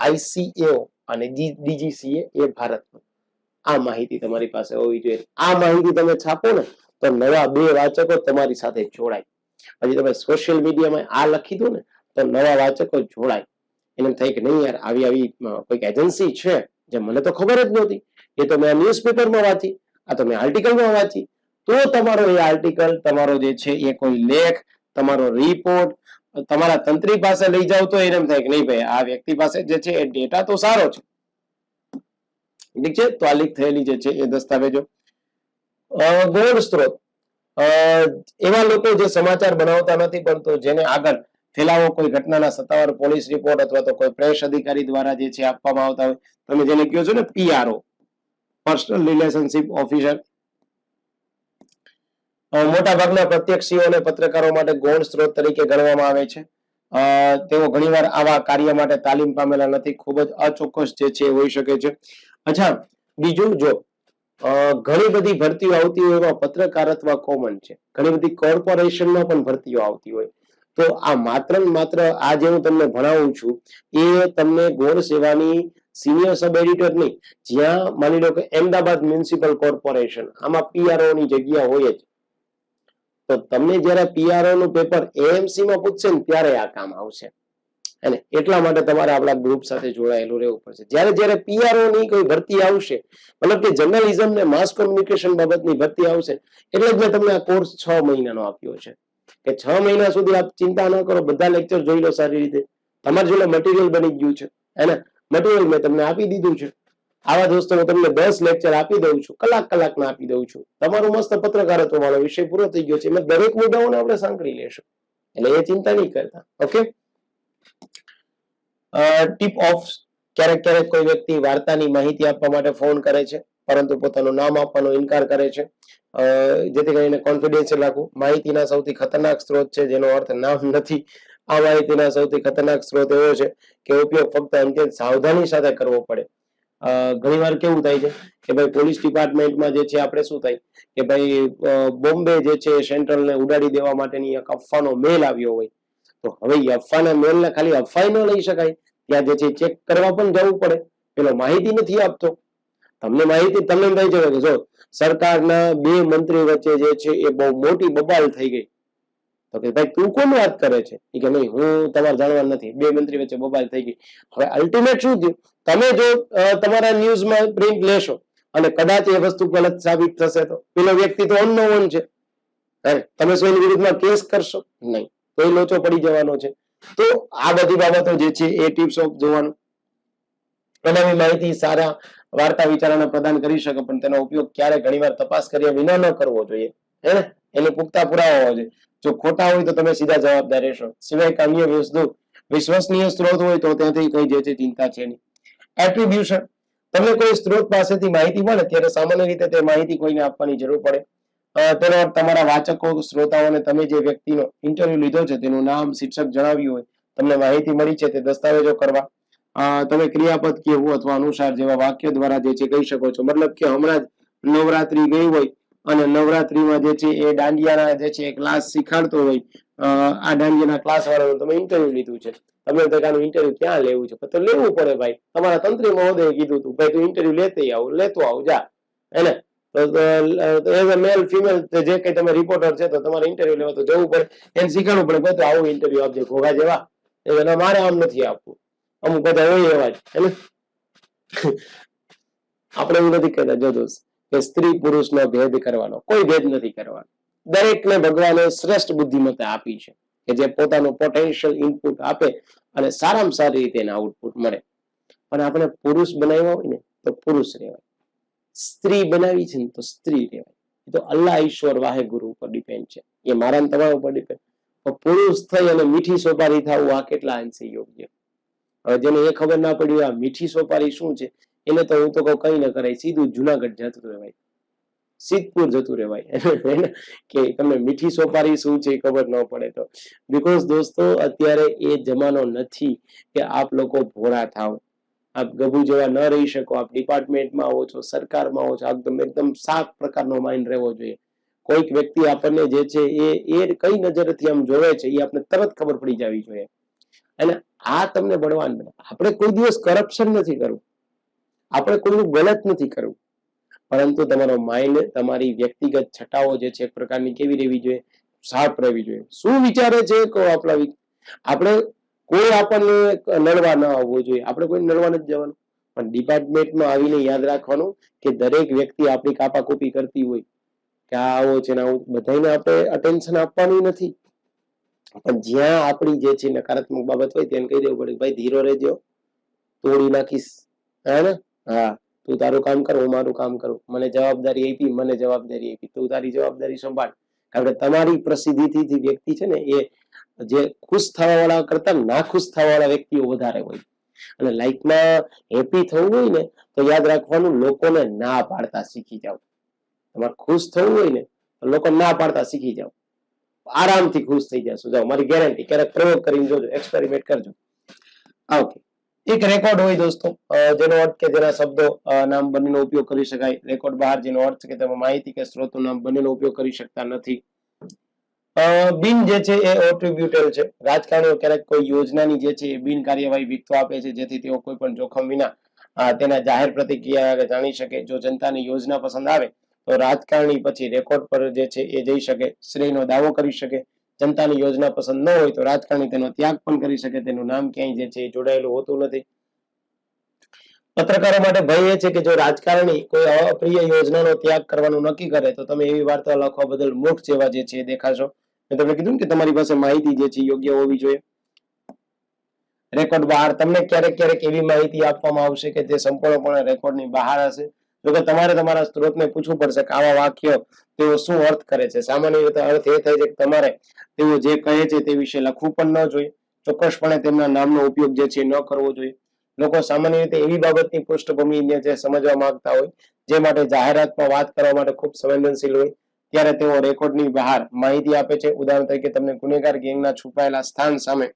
આઈસીએઓ અને ડીજીસીએ એ ભારતનું. આ માહિતી તમારી પાસે હોવી જોઈએ. આ માહિતી તમે છાપો ને તો નવા 2 વાચકો તમારી સાથે જોડાય. હજી તમે સોશિયલ મીડિયામાં આ લખી દો ને તો નવા વાચકો જોડાય. એને થાય કે નહીં યાર, આવી કોઈક એજન્સી છે જે મને તો ખબર જ નહોતી, એ તો મેં ન્યૂઝપેપરમાં વાંચી, આ તો મેં આર્ટિકલમાં વાંચી. તો તમારો એ આર્ટિકલ, તમારો જે છે એ કોઈ લેખ, તમારો રિપોર્ટ તમારા તંત્રી પાસે લઈ જાવ તો એને એમ થાય કે નહીં ભાઈ, આ વ્યક્તિ પાસે જે છે એ ડેટા તો સારો છે. ઠીક છે, તો આ લીક થયેલી જે છે એ દસ્તાવેજો. ગૌણ સ્ત્રોત, એવા લોકો જે સમાચાર બનાવતા નથી પરંતુ જેને આગળ ફેલાવો કોઈ ઘટનાના સત્તાવાર પોલીસ રિપોર્ટ અથવા તો કોઈ પ્રેસ અધિકારી દ્વારા જે છે આપવામાં આવતા હોય, તમે જેને કહો છો ને પીઆરઓ, પર્સનલ રિલેશનશિપ ઓફિસર. મોટા ભાગના પ્રત્યક્ષીઓ અને પત્રકારો માટે ગૌણ સ્ત્રોત તરીકે ગણવામાં આવે છે. તેઓ ઘણીવાર આવા કાર્ય માટે તાલીમ પામેલા નથી, ખૂબ જ અચોક્કસ જે છે હોઈ શકે છે. અચ્છા, બીજું જો ઘણી બધી ભરતીઓ આવતી હોય એમાં પત્રકારત્વ કોમન છે. ઘણી બધી કોર્પોરેશનમાં પણ ભરતીઓ આવતી હોય. તો આ માત્ર ને માત્ર આ જે હું તમને ભણાવું છું એ તમને ગૌણ સેવાની સિનિયર સબ એડિટર નહીં, જ્યાં માની લો કે અમદાવાદ મ્યુનિસિપલ કોર્પોરેશન, આમાં પીઆરઓ ની જગ્યા હોય જ. તો તમને જ્યારે પીઆરઓ નું પેપર એએમસી માં પૂછશે ને ત્યારે આ કામ આવશે. અને એટલા માટે તમારે આપણા ગ્રુપ સાથે જોડાયેલું રહેવું પડશે. જ્યારે પીઆરઓ ની કોઈ ભરતી આવશે, મતલબ કે જર્નલિઝમ ને માસ કોમ્યુનિકેશન બાબતની ભરતી આવશે, એટલે જ મેં તમને આ કોર્સ 6 મહિનાનો આપ્યો છે કે 6 મહિના સુધી આપ ચિંતા ન કરો, બધા લેક્ચર જોઈ લો સારી રીતે. તમારે જોડે મટીરિયલ બની ગયું છે, હે ને? મટીરિયલ મેં તમને આપી દીધું છે. આવા દોસ્તો હું તમને 10 લેક્ચર આપી દઉં છું, કલાકના આપી દઉં છું. તમારું મસ્ત પત્રકારત્વ વાળો વિષય પૂરો થઈ ગયો છે. એમાં દરેક મુદ્દાઓને આપણે સાંકળી લેશું, એટલે એ ચિંતા નહીં કરતા. ઓકે. ટીપ ઓફ, ક્યારેક કોઈ વ્યક્તિ વાર્તાની માહિતી આપવા માટે ફોન કરે છે પરંતુ પોતાનું નામ આપવાનો ઇનકાર કરે છે, જેથી કરીને કોન્ફિડન્શિયલ રાખવું. માહિતીના સૌથી ખતરનાક સ્ત્રોત છે જેનો અર્થ નામ નથી. આ માહિતીના સૌથી ખતરનાક સ્ત્રોત એવો છે કે ઉપયોગ ફક્ત અત્યંત સાવધાની સાથે કરવો પડે. ઘણીવાર કેવું થાય છે કે ભાઈ પોલીસ ડિપાર્ટમેન્ટમાં જે છે આપણે શું થાય કે ભાઈ બોમ્બે જે છે સેન્ટ્રલને ઉડાડી દેવા માટેની એક અફવાનો મેલ આવ્યો હોય, તો હવે એ અફવાના મેલને ખાલી અફવાય ન લઈ શકાય, ત્યાં જે છે ચેક કરવા પણ જવું પડે. પેલો માહિતી નથી આપતો, તમને માહિતી તમને થઈ જાય કે જો સરકારના 2 મંત્રી વચ્ચે જે છે એ બહુ મોટી બબાલ થઈ ગઈ, તો કે ભાઈ તું કોણ વાત કરે છે? એ કે નહીં, હું તમારે જાણવા નથી, 2 મંત્રી વચ્ચે બબાલ થઈ ગઈ. હવે અલ્ટિમેટ શું થયું? તમે જો તમારા ન્યૂઝમાં પ્રિન્ટ લેશો અને કદાચ એ વસ્તુ ગલત સાબિત થશે તો પેલો વ્યક્તિ તો અનનોન છે, તમે એની વિરુદ્ધમાં કેસ કરશો નહીં, તો એ લોચો પડી જવાનો છે. તો આ બધી બાબતો જે છે એ ટિપ્સ ઓફ જોવાનું. બનાવી માહિતી સારા વાર્તા વિચારોને પ્રદાન કરી શકે, પણ તેનો ઉપયોગ ક્યારે ઘણીવાર તપાસ કર્યા વિના ન કરવો જોઈએ, હે ને? એને પુખ્તા પુરાવા હોવા જોઈએ. જો ખોટા હોય તો તમે સીધા જવાબદાર રહેશો. સિવાય કામ્ય વિશ્વસનીય સ્ત્રોત હોય તો ત્યાંથી કઈ જે છે ચિંતા છે નહીં. એટ્રીબ્યુશન, તમને કોઈ સ્ત્રોત પાસેથી માહિતી મળે ત્યારે સામાન્ય રીતે તે માહિતી કોઈને આપવાની જરૂર પડે. તેનો તમારા વાચકો, શ્રોતાઓને તમે જે વ્યક્તિનો ઇન્ટરવ્યુ લીધો છે તેનું નામ, શીર્ષક જણાવ્યું હોય, તમને માહિતી મળી છે તે દસ્તાવેજો કરવા. તમે ક્રિયાપદ કહેવું અથવા અનુસાર જેવા વાક્ય દ્વારા જે છે કહી શકો છો. મતલબ કે હમણાં જ નવરાત્રી ગઈ હોય અને નવરાત્રીમાં જે છે એ દાંડિયાના જે છે ક્લાસ શીખાડતો હોય, આ દાંડિયાના ક્લાસ વાળાનું તમે ઇન્ટરવ્યુ લીધું છે, તમે પ્રકારનું ઇન્ટરવ્યુ ક્યાં લેવું છે? તો લેવું પડે ભાઈ. તમારા તંત્રી મહોદયે કીધું હતું ભાઈ તું ઇન્ટરવ્યુ લેતો આવ જા, હે ને? એઝ અ મેલ ફિમેલ જે કઈ તમે રિપોર્ટર છે તો તમારે ઇન્ટરવ્યુ લેવા તો જવું પડે, એને શીખવાનું પડે ભાઈ તો આવું ઇન્ટરવ્યુ આપજે ઘોઘા જેવા, એટલે મારે આમ નથી આપવું. અમુક બધા હોય એવા જ એટલે આપણે એવું નથી કહેતા જો દોસ્ત કે સ્ત્રી પુરુષનો ભેદ કરવાનો, કોઈ ભેદ નથી કરવાનો. દરેકને ભગવાને શ્રેષ્ઠ બુદ્ધિમત્તા આપી છે કે જે પોતાનું પોટેન્શિયલ ઇનપુટ આપે અને સારામાં સારી રીતે એને આઉટપુટ મળે. પણ આપણે પુરુષ બનાવ્યા હોય ને તો પુરુષ રહેવાય, સ્ત્રી બનાવી છે ને તો સ્ત્રી રહેવાય. તો અલ્લાહ ઈશ્વર વાહે ગુરુ ઉપર ડિપેન્ડ છે, એ મારા ને તમારા ઉપર ડિપેન્ડ. પુરુષ થઈ અને મીઠી સોપારી થવું આ કેટલા અંશે યોગ્ય? હવે જેને એ ખબર ના પડી આ મીઠી સોપારી શું છે એને તો હું તો કહું કઈ ન કરાય, સીધું જુનાગઢ જતું રહેવાય, સિદ્ધપુર જતું રહેવાય કે તમને મીઠી સોપારી શું છે ખબર ન પડે તો. બીકોઝ દોસ્તો અત્યારે એ જમાનો નથી કે આપ લોકો ભોળા થાવ, આપ ગભુ જેવા ન રહી શકો. આપ ડિપાર્ટમેન્ટમાં આવો છો, સરકારમાં આવો છો, એકદમ સાફ પ્રકારનો માઇન્ડ રહેવો જોઈએ. કોઈક વ્યક્તિ આપણને જે છે એ કઈ નજરથી આમ જોવે છે એ આપણે તરત ખબર પડી જવી જોઈએ. અને આ તમને બળવાન બને. આપણે કોઈ દિવસ કરપ્શન નથી કરવું, આપણે કોઈનું ગલત નથી કરવું, પરંતુ તમારો માઇન્ડ, તમારી વ્યક્તિગત છટાઓ જે છે એક પ્રકારની કેવી રહેવી જોઈએ? સાફ રહેવી જોઈએ. શું વિચારે છે કહો આપણા, આપણે કોઈ આપણને નડવા ન આવવું જોઈએ, આપણે કોઈ નડવા નથી જવાનું. પણ ડિપાર્ટમેન્ટમાં આવીને યાદ રાખવાનું કે દરેક વ્યક્તિ આપણી કાપાકૂપી કરતી હોય કે આ આવો છે ને આવું, બધાને આપણે અટેન્શન આપવાનું નથી. પણ જ્યાં આપણી જે છે નકારાત્મક બાબત હોય તેને કહી દેવું પડે ભાઈ ધીરો રહેજો, તોડી નાખીશ, હે ને? હા, તું તારું કામ કર, હું મારું કામ કરું. મને જવાબદારી આપી, મને જવાબદારી આપી, તું તારી જવાબદારી સંભાળ. કારણ કે તમારી પ્રસિદ્ધિથી વ્યક્તિ છે ને એ જે ખુશ થવા વાળા કરતા ના ખુશ થવા વાળા વ્યક્તિઓ વધારે હોય. અને લાઈફમાં હેપી થવું હોય ને તો યાદ રાખવાનું, લોકોને ના પાડતા શીખી જાવ. તમારે ખુશ થવું હોય ને તો લોકો ના પાડતા શીખી જાવ, આરામથી ખુશ થઈ જશો. જાઓ, મારી ગેરંટી. ક્યારેક પ્રયોગ કરીને જોજો, એક્સપેરિમેન્ટ કરજો. ઓકે, એક રેકોર્ડ હોય દોસ્તો, જેનો અર્થ કે જેના શબ્દો નામ બંનેનો ઉપયોગ કરી શકાય. રેકોર્ડ બહાર, જેનો અર્થ છે કે તમે માહિતી કે સ્ત્રોતનું નામ બંનેનો ઉપયોગ કરી શકતા નથી. બિન જે છે એ એટ્રીબ્યુટેડ છે. રાજકારણીઓ ક્યારેક કોઈ યોજનાની જે છે એ બિન કાર્યવાહી વિગતો આપે છે જેથી તેઓ કોઈ પણ જોખમ વિના તેના જાહેર પ્રતિક્રિયા જાણી શકે. જો જનતાની યોજના પસંદ આવે તો રાજકારણી પછી રેકોર્ડ પર જે છે એ જઈ શકે, શ્રેયનો દાવો કરી શકે. જનતાની યોજના પસંદ ન હોય તો રાજકારણી તેનો ત્યાગ પણ કરી શકે. તેનું નામ ક્યાંય જે છે એ જોડાયેલું હોતું નથી. પત્રકારો માટે ભય એ છે કે જો રાજકારણી કોઈ અપ્રિય યોજનાનો ત્યાગ કરવાનું નક્કી કરે તો તમે એવી વાર્તા લખવા બદલ મૂર્ખ જેવા જે છે દેખાશો. મેં તમને કીધું કે તમારી પાસે માહિતી જે છે યોગ્ય હોવી જોઈએ. રેકોર્ડ બહાર, તમને ક્યારેક ક્યારેક એવી માહિતી આપવામાં આવશે કે જે સંપૂર્ણપણે રેકોર્ડની બહાર હશે. જોકે તમારે તમારા સ્ત્રોતને પૂછવું પડશે કે આવા વાક્ય તેઓ શું અર્થ કરે છે. સામાન્ય રીતે અર્થ એ થાય છે કે તમારે તેઓ જે કહે છે તે વિશે લખવું પણ ન જોઈએ. ચોક્કસપણે તેમના નામનો ઉપયોગ જે છે ન કરવો જોઈએ. લોકો સામાન્ય રીતે એવી બાબતની પૃષ્ઠભૂમિને જે સમજવા માંગતા હોય જે માટે જાહેરાતમાં વાત કરવા માટે ખૂબ સંવેદનશીલ હોય ત્યારે તેઓ રેકોર્ડની બહાર માહિતી આપે છે. ઉદાહરણ તરીકે તમને ગુનેગાર ગેંગના છુપાયેલા સ્થાન સામે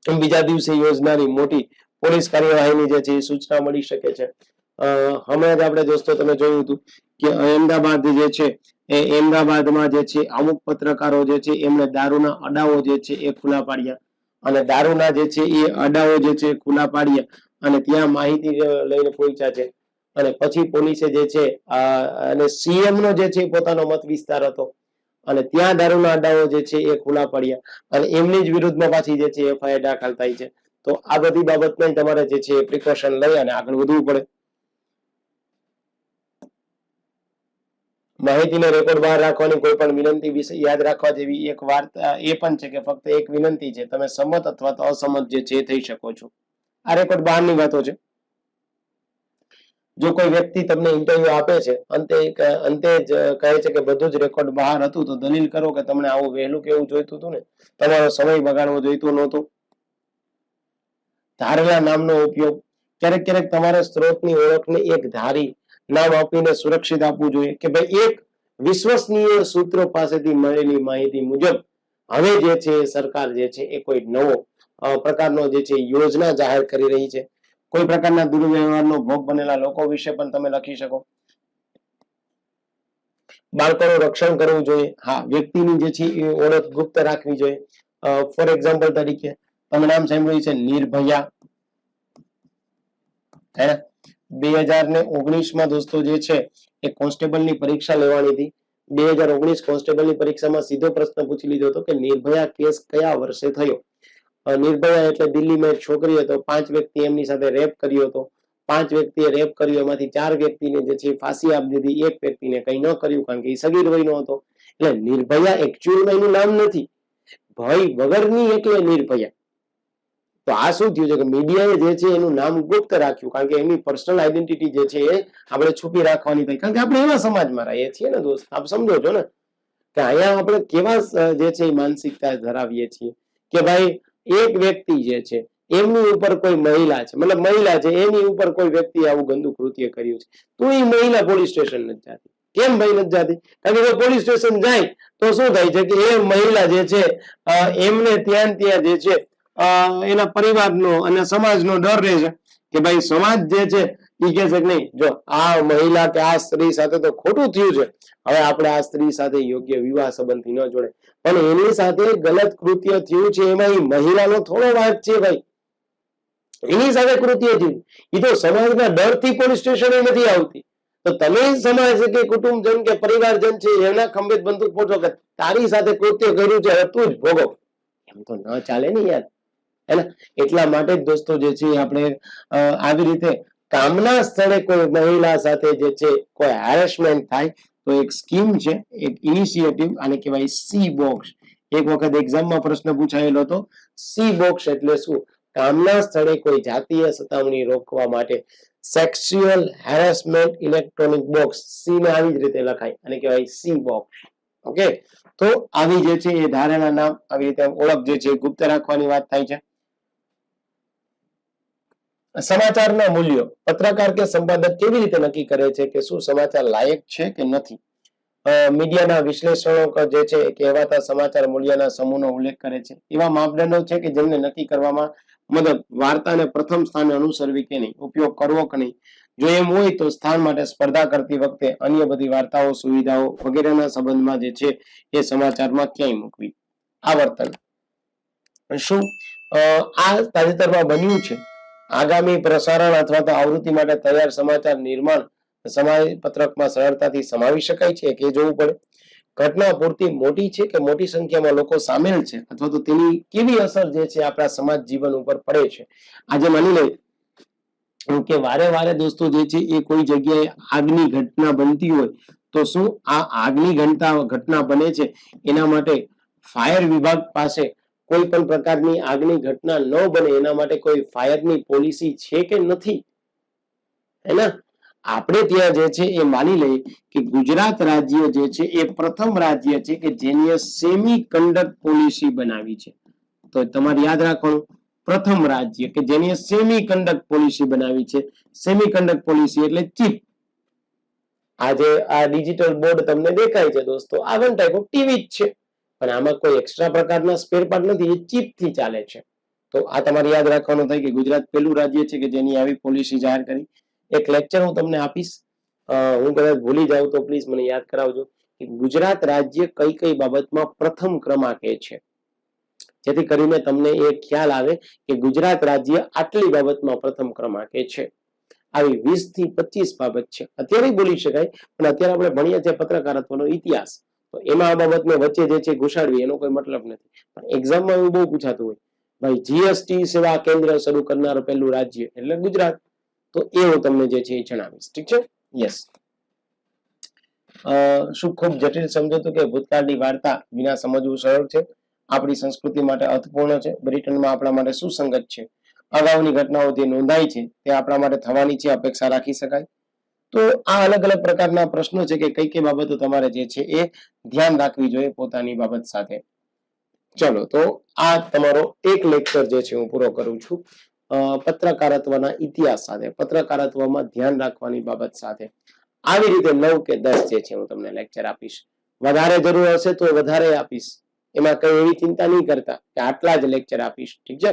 બીજા દિવસે યોજનાની મોટી પોલીસ કાર્યવાહીની જે છે એ સૂચના મળી શકે છે. હમણાં જ આપણે દોસ્તો તમે જોયું હતું કે અહેમદાબાદ જે છે એ અહેમદાબાદમાં જે છે અમુક પત્રકારો જે છે એમણે દારૂના અડાઓ જે છે એ ખુલ્લા પાડ્યા અને દારૂના જે છે એ અડાઓ જે છે ખુલ્લા પાડ્યા અને ત્યાં માહિતી લઈને પહોંચ્યા છે. અને પછી પોલીસે જે છે અને સીએમ નો જે છે પોતાનો મત વિસ્તાર હતો અને ત્યાં દારૂના અડાઓ જે છે એ ખુલ્લા પડ્યા અને એમની જ વિરુદ્ધમાં પાછી જે છે એફઆઈઆર દાખલ થાય છે. તો આ બધી બાબતને તમારે જે છે પ્રિકોશન લઈ અને આગળ વધવું પડે. માહિતીનો રેકોર્ડ બહાર રાખવાની કોઈ પણ વિનંતી વિશે યાદ રાખવા જેવી એક વાર્તા એ પણ છે કે ફક્ત એક વિનંતી છે, તમે સંમત અથવા તો અસંમત જે છે થઈ શકો છો. આ રેકોર્ડ બહારની વાતો છે. જો કોઈ વ્યક્તિ તમને ઇન્ટરવ્યુ આપે છે અંતે જ કહે છે કે બધું જ રેકોર્ડ બહાર હતું તો દલીલ કરો કે તમને આવું વહેલું કેવું જોઈતું હતું ને, તમારો સમય બગાડવો જોઈતો નહોતો. ધારેલા નામનો ઉપયોગ, ક્યારેક ક્યારેક તમારા સ્ત્રોતની ઓળખને એક ધારી નામ આપીને સુરક્ષિત આપવું જોઈએ કે ભાઈ એક વિશ્વસનીય સૂત્રો પાસેથી મળેલી માહિતી મુજબ હવે જે છે સરકાર જે છે એ કોઈ નવો પ્રકારનો જે છે યોજના જાહેર કરી રહી છે. કોઈ પ્રકારના દુર્વ્યવહારનો ભોગ બનેલા લોકો વિશે પણ તમે લખી શકો. બાળકોનું રક્ષણ કરવું જોઈએ. હા, વ્યક્તિની જે છે એ ઓળખ ગુપ્ત રાખવી જોઈએ. ફોર એક્ઝામ્પલ તરીકે તમે નામ સાંભળ્યું છે નિર્ભયા, હે, 2019 દોસ્તો જે છે એ કોન્સ્ટેબલની પરીક્ષા લેવાની હતી. 2019 કોન્સ્ટેબલની પરીક્ષામાં સીધો પ્રશ્ન પૂછી લીધો હતો કે નિર્ભયા કેસ કયા વર્ષે થયો. નિર્ભયા એટલે દિલ્હીમાં એક છોકરી હતો, 5 વ્યક્તિ એમની સાથે રેપ કર્યો હતો. 5 વ્યક્તિએ રેપ કર્યો, એમાંથી 4 વ્યક્તિને જે છે ફાંસી આપી દીધી, એક વ્યક્તિને કંઈ ન કર્યું કારણ કે એ સગીર વયનો હતો. એટલે નિર્ભયા એકચ્યુઅલમાં એનું નામ નથી, ભય વગરની એટલે નિર્ભયા. તો આ શું થયું છે કે મીડિયાએ જે છે એનું નામ ગુપ્ત રાખ્યું કારણ કે એની પર્સનલ આઈડેન્ટિટી જે છે એ આપણે છુપી રાખવાની થઈ, કારણ કે આપણે એવા સમાજમાં રહીએ છીએ ને દોસ્ત, આપ સમજો છો ને કે અહીંયા આપણે કેવા જે છે એ માનસિકતા ધરાવીએ છીએ કે ભાઈ એક વ્યક્તિ જે છે એમની ઉપર કોઈ મહિલા છે, મતલબ મહિલા છે એની ઉપર કોઈ વ્યક્તિ આવું ગંદુ કૃત્ય કર્યું છે, તો એ મહિલા પોલીસ સ્ટેશન નથી જતી. કેમ ભાઈ નથી જતી? કારણ કે પોલીસ સ્ટેશન જાય તો શું થાય છે કે એ મહિલા જે છે એમને ત્યાં જે છે એના પરિવારનો અને સમાજનો ડર રહે છે કે ભાઈ સમાજ જે છે એ કહે છે કે નહીં, જો આ મહિલા કે આ સ્ત્રી સાથે તો ખોટું થયું છે, હવે આપણે આ સ્ત્રી સાથે યોગ્ય વિવાહ સંબંધથી ન જોડે. પણ એની સાથે ગલત કૃત્ય થયું છે એમાં એ મહિલાનો થોડો વાંક છે ભાઈ, એની સાથે કૃત્ય થયું, એ તો સમાજના ડરથી પોલીસ સ્ટેશને નથી આવતી. તો તમે સમાજ કે કુટુંબજન કે પરિવારજન છે એના ખંભે બંદૂક પહોંચો કે તારી સાથે કૃત્ય કર્યું છે હવે તું જ ભોગવ, એમ તો ન ચાલે ને યાર, હે ને? એટલા માટે જ દોસ્તો જે છે આપણે આવી રીતે કામના સ્થળે કોઈ મહિલા સાથે જે છે કોઈ હેરેસમેન્ટ થાય તો એક સ્કીમ છે, એક ઇનિશિયેટિવ, આને કહેવાય સી બોક્સ. એક વખત એક્ઝામમાં પ્રશ્ન પૂછાયેલો હતો, સી બોક્સ એટલે શું? કામના સ્થળે કોઈ જાતીય સતામણી રોકવા માટે sexual harassment electronic box, C ને આવી જ રીતે લખાય અને કહેવાય સી બોક્સ. ઓકે, તો આવી જે છે એ ધારાના નામ, આવી રીતે ઓળખ જે છે ગુપ્ત રાખવાની વાત થાય છે. સમાચારના મૂલ્યો, પત્રકાર કે સંપાદક કેવી રીતે નક્કી કરે છે કે શું સમાચાર લાયક છે કે નથી? મીડિયાના વિશ્લેષણો જે છે એ કહેવાતા સમાચાર મૂલ્યના સમૂહનો ઉલ્લેખ કરે છે. એવા માપદંડો છે કે જેમને નક્કી કરવામાં મદદ વાર્તાને પ્રથમ સ્થાને અનુસરવી કે નહીં, ઉપયોગ કરવો કે નહીં. જો એમ હોય તો સ્થાન માટે સ્પર્ધા કરતી વખતે અન્ય બધી વાર્તાઓ, સુવિધાઓ વગેરેના સંબંધમાં જે છે એ સમાચારમાં ક્યાંય મૂકવી. આવર્તન, શું આ તાજેતરમાં બન્યું છે? આગામી પ્રસારણ અથવા તો આવૃત્તિ માટે તૈયાર સમાચાર નિર્માણ સમાચારપત્રકમાં સરળતાથી સમાવી શકાય છે કે જોવું પડે. ઘટના પૂરતી મોટી છે કે મોટી સંખ્યામાં લોકો સામેલ છે અથવા તો તેની કેવી અસર જે છે આપણા સમાજ જીવન ઉપર પડે છે. આજે માની લઈએ કે વારે વારે દોસ્તો જે છે એ કોઈ જગ્યાએ આગની ઘટના બનતી હોય તો શું આ આગની ઘટના બને છે એના માટે ફાયર વિભાગ પાસે કોઈ પણ પ્રકારની આગની ઘટના ન બને એના માટે કોઈ ફાયરની પોલિસી છે કે નથી, હે ને? આપણે ત્યાં જે છે એ માની લઈએ કે ગુજરાત રાજ્ય જે છે એ પ્રથમ રાજ્ય છે કે જેની સેમી કન્ડક્ટ પોલિસી બનાવી છે. તો તમારે યાદ રાખવાનું, પ્રથમ રાજ્ય કે જેની સેમી કન્ડક્ટ પોલિસી બનાવી છે. સેમી કન્ડક્ટ પોલિસી એટલે ચિપ. આજે આ ડિજિટલ બોર્ડ તમને દેખાય છે દોસ્તો, આ વન ટાઈપ ઓફ ટીવી જ છે, પણ આમાં કોઈ એક્સ્ટ્રા પ્રકારના સ્પેર પાર્ટ નથી, એ ચિપથી ચાલે છે. તો આ તમારે યાદ રાખવાનું થાય કે ગુજરાત પહેલું રાજ્ય છે કે જેની આવી પોલિસી જાહેર કરી. એક લેક્ચર હું તમને આપીશ, હું કદાચ ભૂલી જાઉં તો પ્લીઝ મને યાદ કરાવજો કે ગુજરાત રાજ્ય કઈ કઈ બાબતમાં પ્રથમ ક્રમાંકે છે, જેથી કરીને તમને એ ખ્યાલ આવે કે ગુજરાત રાજ્ય આટલી બાબતમાં પ્રથમ ક્રમાંકે છે. આવી 20 થી 25 બાબત છે, અત્યારે બોલી શકાય, પણ અત્યારે આપણે ભણીએ છીએ પત્રકારત્વનો ઇતિહાસ, તો એમાં આ બાબતને વચ્ચે જે છે ઘુસાડવી એનો કોઈ મતલબ નથી. પણ એક્ઝામમાં એવું બહુ પૂછાતું હોય, ભાઈ જીએસટી સેવા કેન્દ્ર શરૂ કરનાર પહેલું રાજ્ય એટલે ગુજરાત, તો એ હું તમને જે છે એ જણાવીશ. ઠીક છે? યસ. શું ખૂબ જટિલ સમજો કે ભૂતકાળની વાર્તા વિના સમજવું સરળ છે? આપણી સંસ્કૃતિ માટે અર્થપૂર્ણ છે? બ્રિટનમાં આપણા માટે સુસંગત છે? અગાઉની ઘટનાઓ જે નોંધાઈ છે તે આપણા માટે થવાની છે, અપેક્ષા રાખી શકાય? તો આ અલગ અલગ પ્રકારના પ્રશ્નો છે કે કઈ કઈ બાબતો તમારે જે છે એ ધ્યાન રાખવી જોઈએ પોતાની બાબત સાથે. ચલો, તો આ તમારો એક લેક્ચર જે છે હું પૂરો કરું છું પત્રકારત્વના ઇતિહાસ સાથે, પત્રકારત્વમાં ધ્યાન રાખવાની બાબત સાથે. આવી રીતે 9 કે 10 જે છે હું તમને લેક્ચર આપીશ. વધારે જરૂર હશે તો વધારે આપીશ, એમાં કઈ એવી ચિંતા નહીં કરતા કે આટલા જ લેક્ચર આપીશ. ઠીક છે?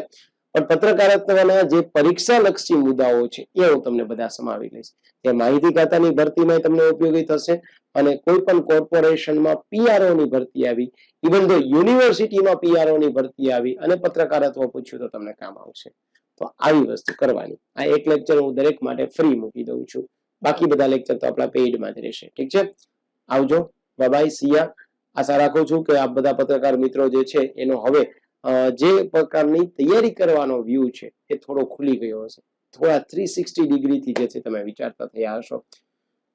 પણ પત્રકારત્વના જે પરીક્ષાલક્ષી મુદ્દાઓ છે એ હું તમને બધા સમાવી લઈશ. જે માહિતી ખાતાની ભરતીમાં તમને ઉપયોગી થશે, અને કોઈ પણ કોર્પોરેશનમાં પીઆરઓ ની ભરતી આવી, ઇવન તો યુનિવર્સિટીમાં પીઆરઓ ની ભરતી આવી અને પત્રકારત્વ પૂછ્યું તો તમને કામ આવશે. તો આવી વસ્તુ કરવાની. આ એક લેક્ચર હું દરેક માટે ફ્રી મૂકી દઉં છું, બાકી બધા લેક્ચર તો આપણા પેઇડમાં જ રહેશે. ઠીક છે, આવજો, બાય બાય, સિયા. આશા રાખું છું કે આપ બધા પત્રકાર મિત્રો જે છે એનો હવે જે પ્રકારની તૈયારી કરવાનો વ્યૂ છે એ થોડો ખુલી ગયો હશે. થોડા 360 ડિગ્રીથી જે છે તમે વિચારતા થયા હશો.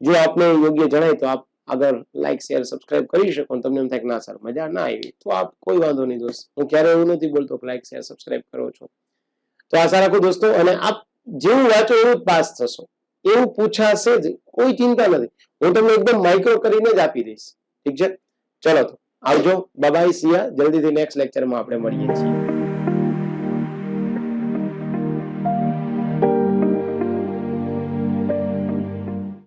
જો આપને યોગ્ય જણાય તો આપ આગળ લાઈક, શેર, સબસ્ક્રાઇબ કરી શકો. તમને એમ થાય કે ના સર મજા ના આવી તો આપ કોઈ વાંધો નહીં દોસ્ત, હું ક્યારે એવું નથી બોલતો કે લાઈક, શેર, સબસ્ક્રાઇબ કરો છો. તો આશા રાખું દોસ્તો, અને આપ જેવું વાંચો એવું જ પાસ થશો, એવું પૂછાશે જ, કોઈ ચિંતા નથી. હું તમને એકદમ માઇક્રો કરીને જ આપી દઈશ. ઠીક છે, ચલો તો આવજો, બાય બાય, સિયા. જલ્દીથી નેક્સ્ટ લેક્ચરમાં આપણે મળીએ છીએ.